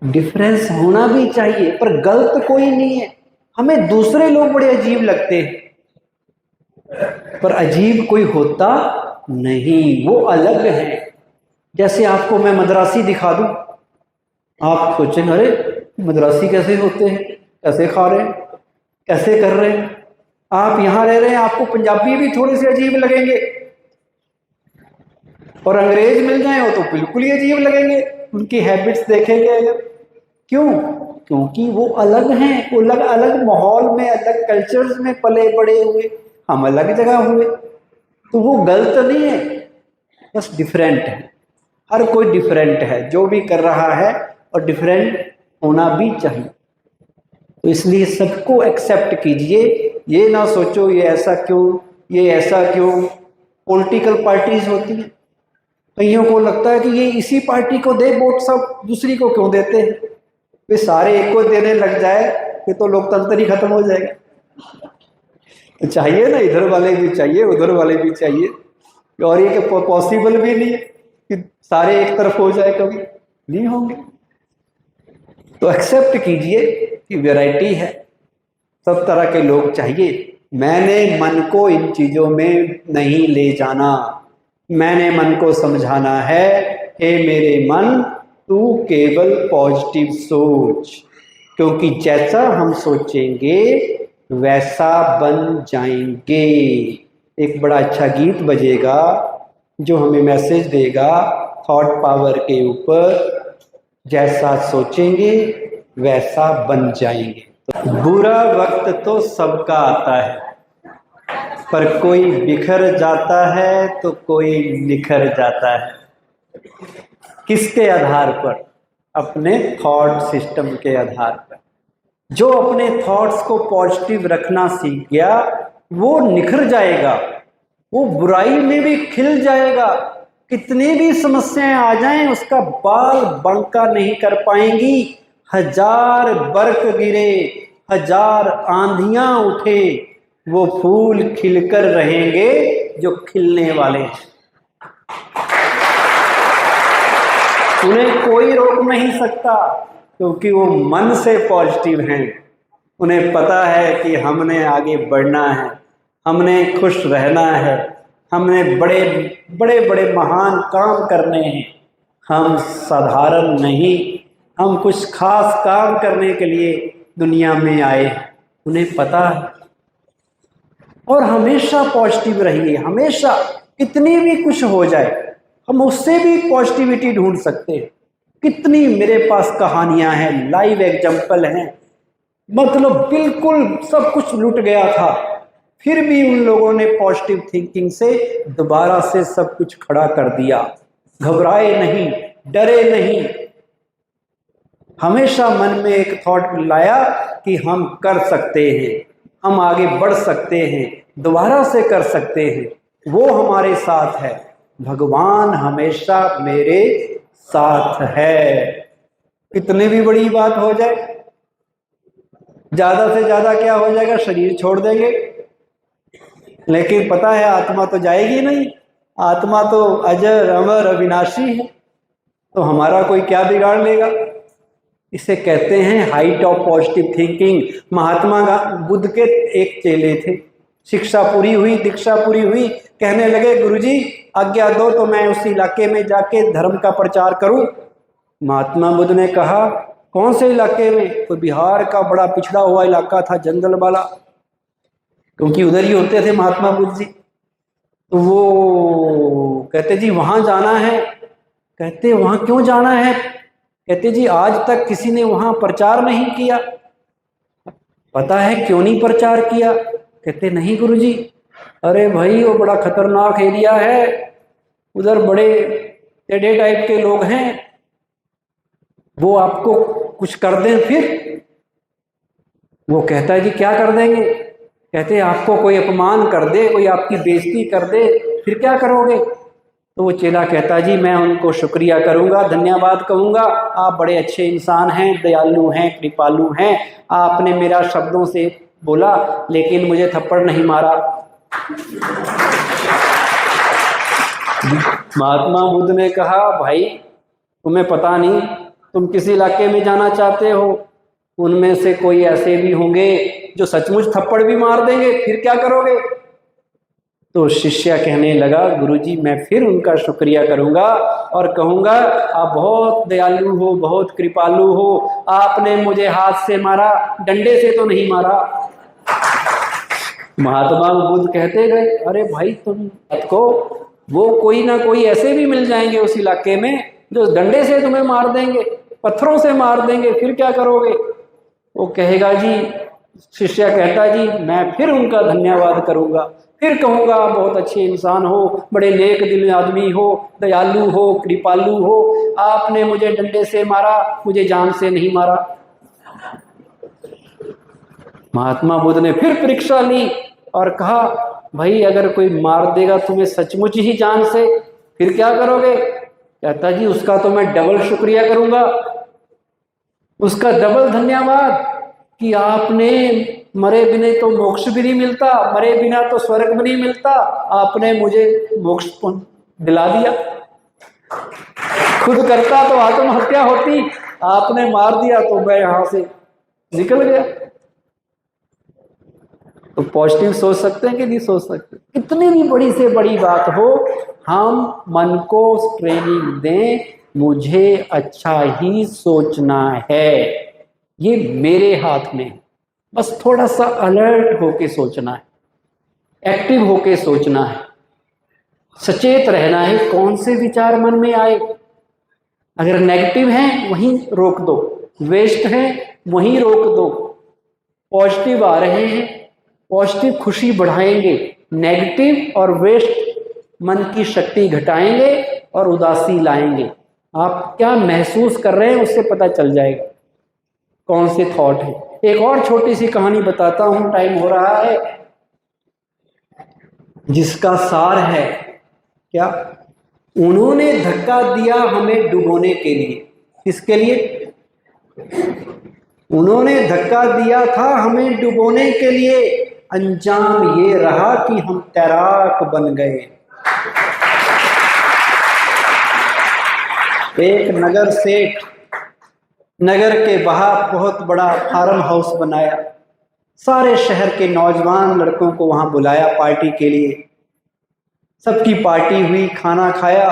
डिफरेंस होना भी चाहिए, पर गलत कोई नहीं है। हमें दूसरे लोग बड़े अजीब लगते हैं, पर अजीब कोई होता नहीं, वो अलग है। जैसे आपको मैं मद्रासी दिखा दूं, आप सोचेंगे अरे मद्रासी कैसे होते हैं, कैसे खा रहे हैं, कैसे कर रहे हैं। आप यहां रह रहे हैं, आपको पंजाबी भी थोड़े से अजीब लगेंगे, और अंग्रेज मिल जाए हो तो बिल्कुल ही अजीब लगेंगे, उनकी हैबिट्स देखेंगे अगर। क्यों? क्योंकि वो अलग हैं, वो अलग अलग माहौल में, अलग कल्चर्स में पले बड़े हुए, हम अलग जगह हुए। तो वो गलत नहीं है, बस डिफरेंट है। हर कोई डिफरेंट है जो भी कर रहा है, और डिफरेंट होना भी चाहिए। तो इसलिए सबको एक्सेप्ट कीजिए, ये ना सोचो ये ऐसा क्यों, ये ऐसा क्यों। पॉलिटिकल पार्टीज होती हैं, कईयों को लगता है कि ये इसी पार्टी को दे वोट, सब दूसरी को क्यों देते हैं। वे सारे एक को देने लग जाए कि तो लोकतंत्र ही खत्म हो जाएगा। तो चाहिए ना, इधर वाले भी चाहिए, उधर वाले भी चाहिए, और ये पॉसिबल भी नहीं है कि सारे एक तरफ हो जाए, कभी नहीं होंगे। तो एक्सेप्ट कीजिए कि वैरायटी है, सब तरह के लोग चाहिए। मैंने मन को इन चीजों में नहीं ले जाना, मैंने मन को समझाना है, हे मेरे मन तू केवल पॉजिटिव सोच, क्योंकि जैसा हम सोचेंगे वैसा बन जाएंगे। एक बड़ा अच्छा गीत बजेगा जो हमें मैसेज देगा थॉट पावर के ऊपर, जैसा सोचेंगे वैसा बन जाएंगे। बुरा वक्त तो सबका आता है, पर कोई बिखर जाता है तो कोई निखर जाता है। किसके आधार पर? अपने थॉट सिस्टम के आधार पर। जो अपने थॉट्स को पॉजिटिव रखना सीख गया वो निखर जाएगा, वो बुराई में भी खिल जाएगा। कितनी भी समस्याएं आ जाएं उसका बाल बांका नहीं कर पाएंगी। हजार बरक गिरे, हजार आंधियां उठे, वो फूल खिलकर रहेंगे जो खिलने वाले हैं। उन्हें कोई रोक नहीं सकता, क्योंकि वो मन से पॉजिटिव हैं। उन्हें पता है कि हमने आगे बढ़ना है, हमने खुश रहना है, हमने बड़े बड़े बड़े महान काम करने हैं। हम साधारण नहीं, हम कुछ खास काम करने के लिए दुनिया में आए हैं, उन्हें पता है। और हमेशा पॉजिटिव रहिए, हमेशा, कितनी भी कुछ हो जाए हम उससे भी पॉजिटिविटी ढूंढ सकते हैं। कितनी मेरे पास कहानियां हैं, लाइव एग्जाम्पल हैं, मतलब बिल्कुल सब कुछ लूट गया था, फिर भी उन लोगों ने पॉजिटिव थिंकिंग से दोबारा से सब कुछ खड़ा कर दिया। घबराए नहीं, डरे नहीं, हमेशा मन में एक थॉट लाया कि हम कर सकते हैं, हम आगे बढ़ सकते हैं, दोबारा से कर सकते हैं। वो हमारे साथ है, भगवान हमेशा मेरे साथ है। कितनी भी बड़ी बात हो जाए, ज्यादा से ज्यादा क्या हो जाएगा, शरीर छोड़ देंगे, लेकिन पता है आत्मा तो जाएगी नहीं। आत्मा तो अजर अमर अविनाशी है, तो हमारा कोई क्या बिगाड़ लेगा। इसे कहते हैं height of positive thinking. Mahatma Buddha के एक चेले थे, शिक्षा पूरी हुई, दीक्षा पूरी हुई, कहने लगे गुरुजी आज्ञा दो तो मैं उस इलाके में जाके धर्म का प्रचार करूं। महात्मा बुद्ध ने कहा कौन से इलाके में? तो बिहार का बड़ा पिछड़ा हुआ इलाका था, जंगल वाला, क्योंकि उधर ही होते थे महात्मा बुद्ध जी। तो वो कहते जी वहां जाना है। कहते वहां क्यों जाना है? कहते जी आज तक किसी ने वहां प्रचार नहीं किया। पता है क्यों नहीं प्रचार किया? कहते नहीं गुरुजी। अरे भाई वो बड़ा खतरनाक एरिया है, उधर बड़े टेढ़े टाइप के लोग हैं, वो आपको कुछ कर दें फिर। वो कहता है जी क्या कर देंगे? कहते आपको कोई अपमान कर दे, कोई आपकी बेइज्जती कर दे, फिर क्या करोगे? तो वो चेला कहता जी मैं उनको शुक्रिया करूंगा, धन्यवाद कहूंगा, आप बड़े अच्छे इंसान हैं, दयालु हैं, कृपालु हैं, आपने मेरा शब्दों से बोला लेकिन मुझे थप्पड़ नहीं मारा। महात्मा बुद्ध ने कहा भाई तुम्हें पता नहीं, तुम किस इलाके में जाना चाहते हो, उनमें से कोई ऐसे भी होंगे जो सचमुच थप्पड़ भी मार देंगे, फिर क्या करोगे? तो शिष्य कहने लगा गुरुजी मैं फिर उनका शुक्रिया करूंगा और कहूंगा आप बहुत दयालु हो, बहुत कृपालु हो, आपने मुझे हाथ से मारा, डंडे से तो नहीं मारा। महात्मा बुद्ध कहते गए अरे भाई तुम बात को, वो कोई ना कोई ऐसे भी मिल जाएंगे उस इलाके में जो डंडे से तुम्हें मार देंगे, पत्थरों से मार देंगे, फिर क्या करोगे? वो कहेगा जी, शिष्य कहता जी मैं फिर उनका धन्यवाद करूंगा, फिर कहूंगा आप बहुत अच्छे इंसान हो, बड़े नेक दिल आदमी हो, दयालु हो, कृपालु हो, आपने मुझे डंडे से मारा, मुझे जान से नहीं मारा। महात्मा बुद्ध ने फिर परीक्षा ली और कहा भाई अगर कोई मार देगा तुम्हें सचमुच ही जान से, फिर क्या करोगे? कहता जी उसका तो मैं डबल शुक्रिया करूंगा, उसका डबल धन्यवाद कि आपने मरे बिना तो मोक्ष भी नहीं मिलता, मरे बिना तो स्वर्ग भी नहीं मिलता, आपने मुझे मोक्ष दिला दिया। खुद करता तो आत्महत्या होती, आपने मार दिया तो मैं यहां से निकल गया। तो पॉजिटिव सोच सकते हैं कि नहीं सोच सकते? कितनी भी बड़ी से बड़ी बात हो, हम मन को ट्रेनिंग दें, मुझे अच्छा ही सोचना है, ये मेरे हाथ में है, बस थोड़ा सा अलर्ट होके सोचना है, एक्टिव होके सोचना है, सचेत रहना है कौन से विचार मन में आए। अगर नेगेटिव हैं वहीं रोक दो, वेस्ट हैं वहीं रोक दो, पॉजिटिव आ रहे हैं, पॉजिटिव खुशी बढ़ाएंगे, नेगेटिव और वेस्ट मन की शक्ति घटाएंगे और उदासी लाएंगे। आप क्या महसूस कर रहे हैं उससे पता चल जाएगा कौन से थॉट है। एक और छोटी सी कहानी बताता हूं, टाइम हो रहा है, जिसका सार है क्या, उन्होंने धक्का दिया हमें डुबोने के लिए। किसके लिए? उन्होंने धक्का दिया था हमें डुबोने के लिए, अंजाम ये रहा कि हम तैराक बन गए। एक नगर सेठ नगर के बाहर बहुत बड़ा फार्म हाउस बनाया, सारे शहर के नौजवान लड़कों को वहां बुलाया पार्टी के लिए, सबकी पार्टी हुई, खाना खाया,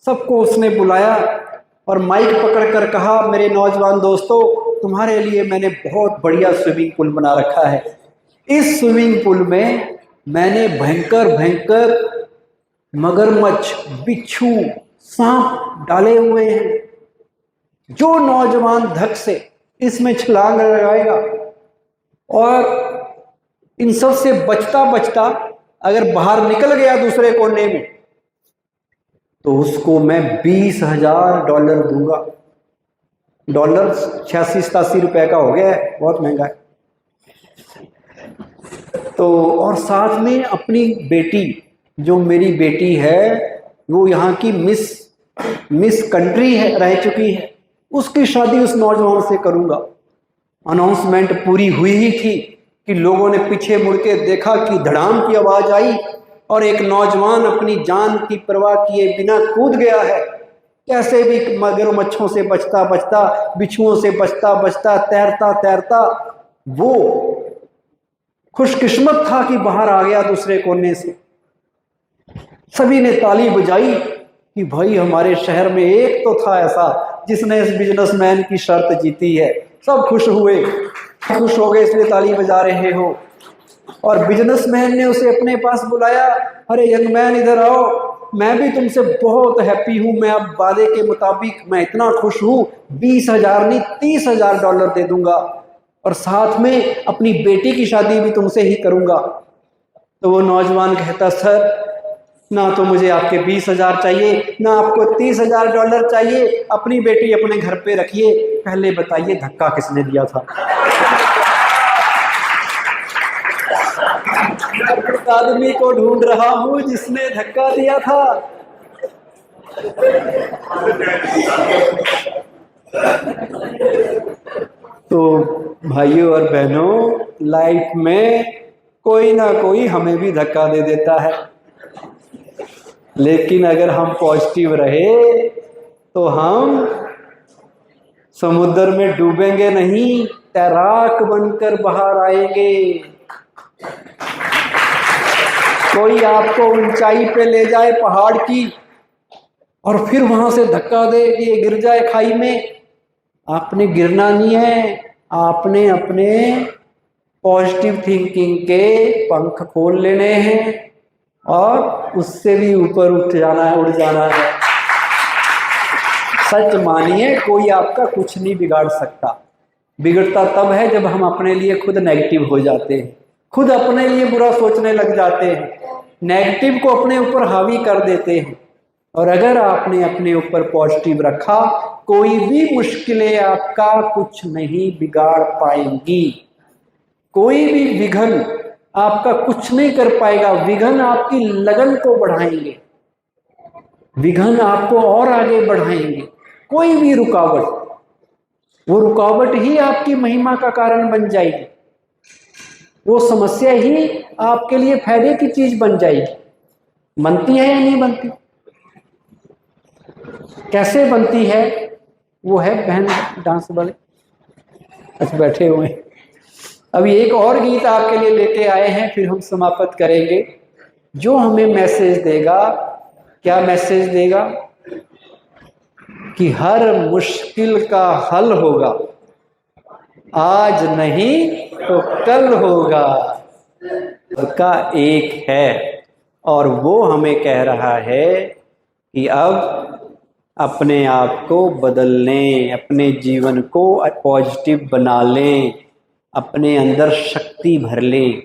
सबको उसने बुलाया और माइक पकड़कर कहा मेरे नौजवान दोस्तों तुम्हारे लिए मैंने बहुत बढ़िया स्विमिंग पूल बना रखा है, इस स्विमिंग पूल में मैंने भयंकर भयंकर मगरमच्छ, बिच्छू, सांप डाले हुए हैं, जो नौजवान धक से इसमें छलांग लगाएगा और इन सब से बचता बचता अगर बाहर निकल गया दूसरे कोने में तो उसको मैं $20,000 दूंगा। डॉलर 86-87 रुपए का हो गया है, बहुत महंगा है। तो और साथ में अपनी बेटी, जो मेरी बेटी है वो यहाँ की मिस कंट्री है, रह चुकी है, उसकी शादी उस नौजवान से करूंगा। अनाउंसमेंट पूरी हुई ही थी कि लोगों ने पीछे मुड़ के देखा कि धड़ाम की आवाज आई और एक नौजवान अपनी जान की परवाह किए बिना कूद गया है, कैसे भी मगरमच्छों से बचता बचता, बिच्छुओं से बचता बचता, तैरता तैरता वो खुशकिस्मत था कि बाहर आ गया दूसरे कोने से। सभी ने ताली बजाई कि भाई हमारे शहर में एक तो था ऐसा जिसने इस बिजनेसमैन की शर्त जीती है। सब खुश हुए, खुश हो गए इसलिए ताली बजा रहे हो। और बिजनेसमैन ने उसे अपने पास बुलाया, अरे यंग मैन इधर आओ, मैं भी तुमसे बहुत हैप्पी हूं, मैं अब वादे के मुताबिक मैं इतना खुश हूं, 20,000 नहीं $30,000 दे दूंगा और साथ में अपनी बेटी की शादी भी तुमसे ही करूंगा। तो वो नौजवान कहता सर ना तो मुझे आपके 20,000 चाहिए, ना आपको $30,000 चाहिए, अपनी बेटी अपने घर पे रखिए, पहले बताइए धक्का किसने दिया था? आदमी को ढूंढ रहा हूं जिसने धक्का दिया था। तो भाइयों और बहनों, लाइफ में कोई ना कोई हमें भी धक्का दे देता है, लेकिन अगर हम पॉजिटिव रहे तो हम समुद्र में डूबेंगे नहीं, तैराक बनकर बाहर आएंगे। कोई आपको ऊंचाई पे ले जाए पहाड़ की और फिर वहां से धक्का दे कि ये गिर जाए खाई में, आपने गिरना नहीं है, आपने अपने पॉजिटिव थिंकिंग के पंख खोल लेने हैं और उससे भी ऊपर उठ जाना है, उड़ जाना है। सच मानिए, कोई आपका कुछ नहीं बिगाड़ सकता। बिगड़ता तब है जब हम अपने लिए खुद नेगेटिव हो जाते हैं, खुद अपने लिए बुरा सोचने लग जाते हैं, नेगेटिव को अपने ऊपर हावी कर देते हैं। और अगर आपने अपने ऊपर पॉजिटिव रखा, कोई भी मुश्किलें आपका कुछ नहीं बिगाड़ पाएंगी, कोई भी विघन आपका कुछ नहीं कर पाएगा। विघन आपकी लगन को बढ़ाएंगे, विघन आपको और आगे बढ़ाएंगे। कोई भी रुकावट, वो रुकावट ही आपकी महिमा का कारण बन जाएगी, वो समस्या ही आपके लिए फायदे की चीज बन जाएगी। बनती है या नहीं बनती? कैसे बनती है? वो है बहन डांस वाले, अच्छा बैठे हुए हैं। अभी एक और गीत आपके लिए लेके आए हैं, फिर हम समाप्त करेंगे, जो हमें मैसेज देगा। क्या मैसेज देगा? कि हर मुश्किल का हल होगा, आज नहीं तो कल होगा। का एक है और वो हमें कह रहा है कि अब अपने आप को बदल लें, अपने जीवन को पॉजिटिव बना लें, अपने अंदर शक्ति भर लें।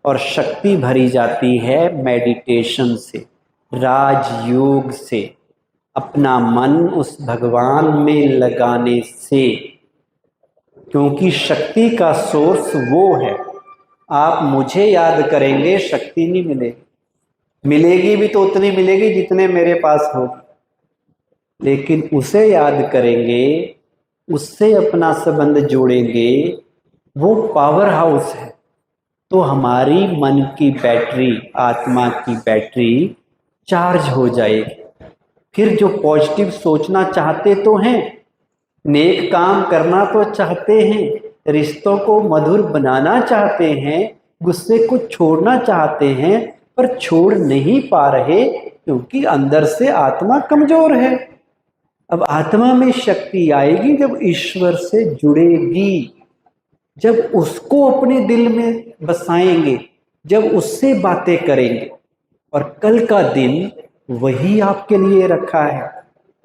और शक्ति भरी जाती है मेडिटेशन से, राजयोग से, अपना मन उस भगवान में लगाने से, क्योंकि शक्ति का सोर्स वो है। आप मुझे याद करेंगे, शक्ति नहीं मिलेगी, मिलेगी भी तो उतनी मिलेगी जितने मेरे पास हो, लेकिन उसे याद करेंगे, उससे अपना संबंध जोड़ेंगे, वो पावर हाउस है। तो हमारी मन की बैटरी, आत्मा की बैटरी चार्ज हो जाएगी। फिर जो पॉजिटिव सोचना चाहते तो हैं, नेक काम करना तो चाहते हैं, रिश्तों को मधुर बनाना चाहते हैं, गुस्से को छोड़ना चाहते हैं, पर छोड़ नहीं पा रहे क्योंकि अंदर से आत्मा कमजोर है। अब आत्मा में शक्ति आएगी जब ईश्वर से जुड़ेगी, जब उसको अपने दिल में बसाएंगे, जब उससे बातें करेंगे। और कल का दिन वही आपके लिए रखा है,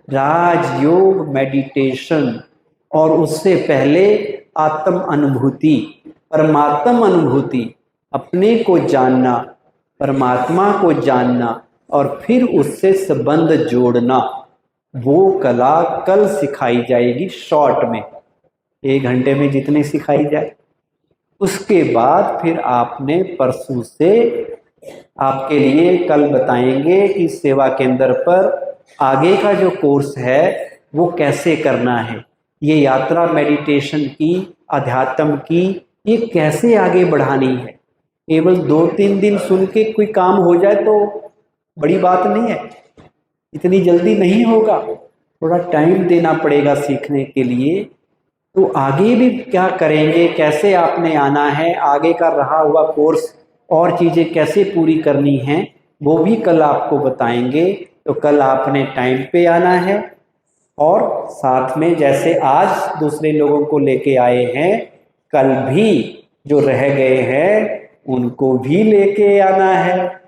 राजयोग मेडिटेशन। और उससे पहले आत्म अनुभूति, परमात्म अनुभूति, अपने को जानना, परमात्मा को जानना और फिर उससे संबंध जोड़ना। वो कला कल सिखाई जाएगी शॉर्ट में, 1 घंटे में जितनी सिखाई जाए। उसके बाद फिर आपने परसों से आपके लिए कल बताएंगे कि सेवा केंद्र पर आगे का जो कोर्स है वो कैसे करना है। ये यात्रा मेडिटेशन की, अध्यात्म की, ये कैसे आगे बढ़ानी है। केवल 2-3 दिन सुन के कोई काम हो जाए तो बड़ी बात नहीं है, इतनी जल्दी नहीं होगा, थोड़ा टाइम देना पड़ेगा सीखने के लिए। तो आगे भी क्या करेंगे, कैसे आपने आना है, आगे का रहा हुआ कोर्स और चीज़ें कैसे पूरी करनी हैं, वो भी कल आपको बताएंगे। तो कल आपने टाइम पे आना है और साथ में जैसे आज दूसरे लोगों को लेके आए हैं, कल भी जो रह गए हैं उनको भी लेके आना है,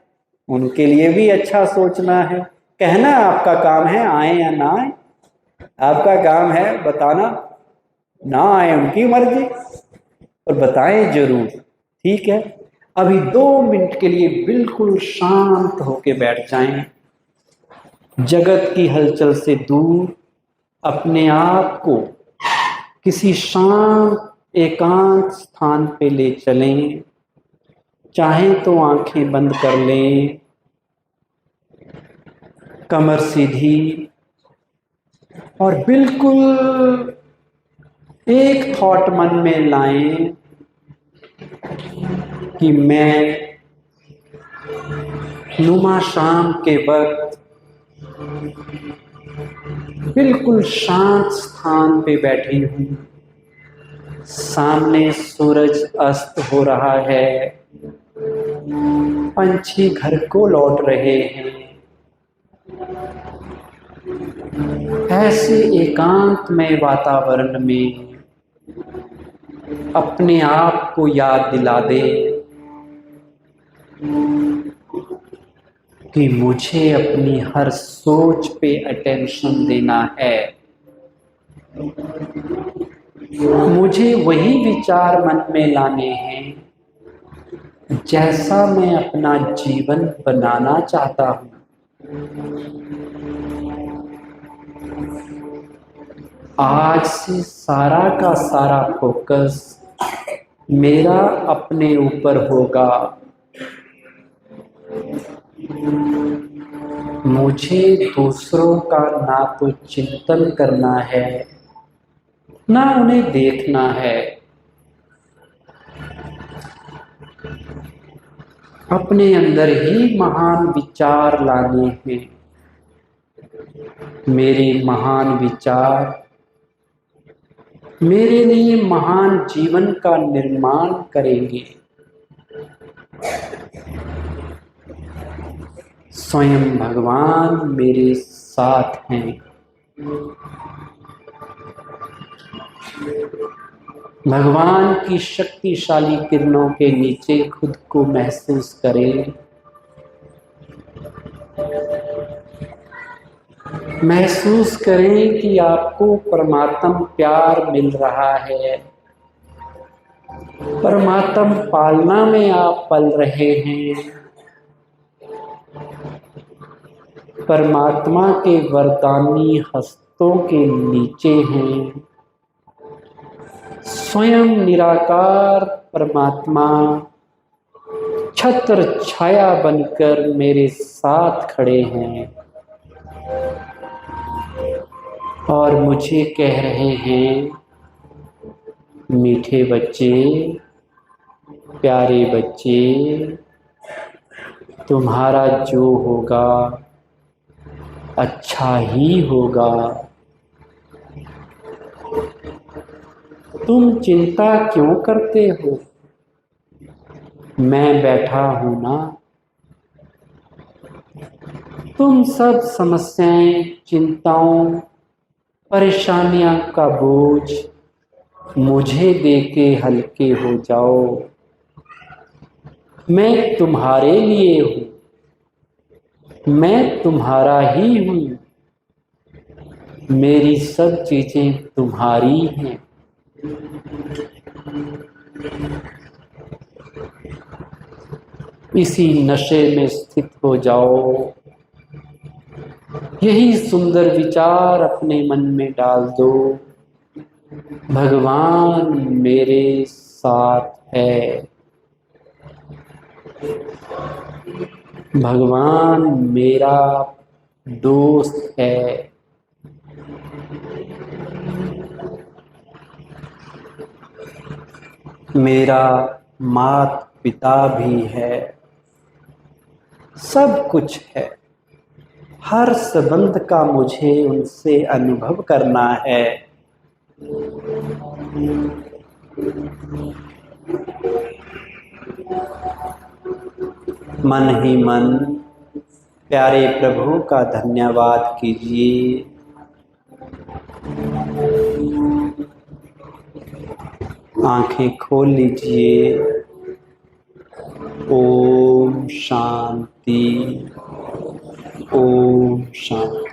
उनके लिए भी अच्छा सोचना है। कहना आपका काम है, आए या ना आए, आपका काम है बताना, ना आए उनकी मर्जी, और बताएं जरूर, ठीक है। अभी 2 मिनट के लिए बिल्कुल शांत होके बैठ जाएं, जगत की हलचल से दूर अपने आप को किसी शांत एकांत स्थान पे ले चलें। चाहें तो आंखें बंद कर लें, कमर सीधी और बिल्कुल एक थॉट मन में लाएं कि मैं नुमा शाम के वक्त बिल्कुल शांत स्थान पे बैठी हूँ। सामने सूरज अस्त हो रहा है, पंछी घर को लौट रहे हैं। ऐसे एकांतमय वातावरण में अपने आप को याद दिला दे कि मुझे अपनी हर सोच पे अटेंशन देना है। मुझे वही विचार मन में लाने हैं जैसा मैं अपना जीवन बनाना चाहता हूँ। आज से सारा का सारा फोकस मेरा अपने ऊपर होगा। मुझे दूसरों का ना तो चिंतन करना है, ना उन्हें देखना है। अपने अंदर ही महान विचार लाने हैं। मेरे महान विचार मेरे लिए महान जीवन का निर्माण करेंगे। स्वयं भगवान मेरे साथ हैं। भगवान की शक्तिशाली किरणों के नीचे खुद को महसूस करें। महसूस करें कि आपको परमात्म प्यार मिल रहा है। परमात्म पालना में आप पल रहे हैं। परमात्मा के वरदानी हस्तों के नीचे हैं। स्वयं निराकार परमात्मा छत्र छाया बनकर मेरे साथ खड़े हैं और मुझे कह रहे हैं, मीठे बच्चे, प्यारे बच्चे, तुम्हारा जो होगा अच्छा ही होगा। तुम चिंता क्यों करते हो? मैं बैठा हूं ना। तुम सब समस्याएं, चिंताओं, परेशानियां का बोझ मुझे देके हल्के हो जाओ। मैं तुम्हारे लिए हूं। मैं तुम्हारा ही हूं। मेरी सब चीजें तुम्हारी हैं। इसी नशे में स्थित हो जाओ। यही सुंदर विचार अपने मन में डाल दो। भगवान मेरे साथ है। भगवान मेरा दोस्त है। मेरा माता पिता भी है। सब कुछ है। हर संबंध का मुझे उनसे अनुभव करना है। मन ही मन प्यारे प्रभु का धन्यवाद कीजिए। आंखें खोल लीजिए। ओम शांति। ओम शांति।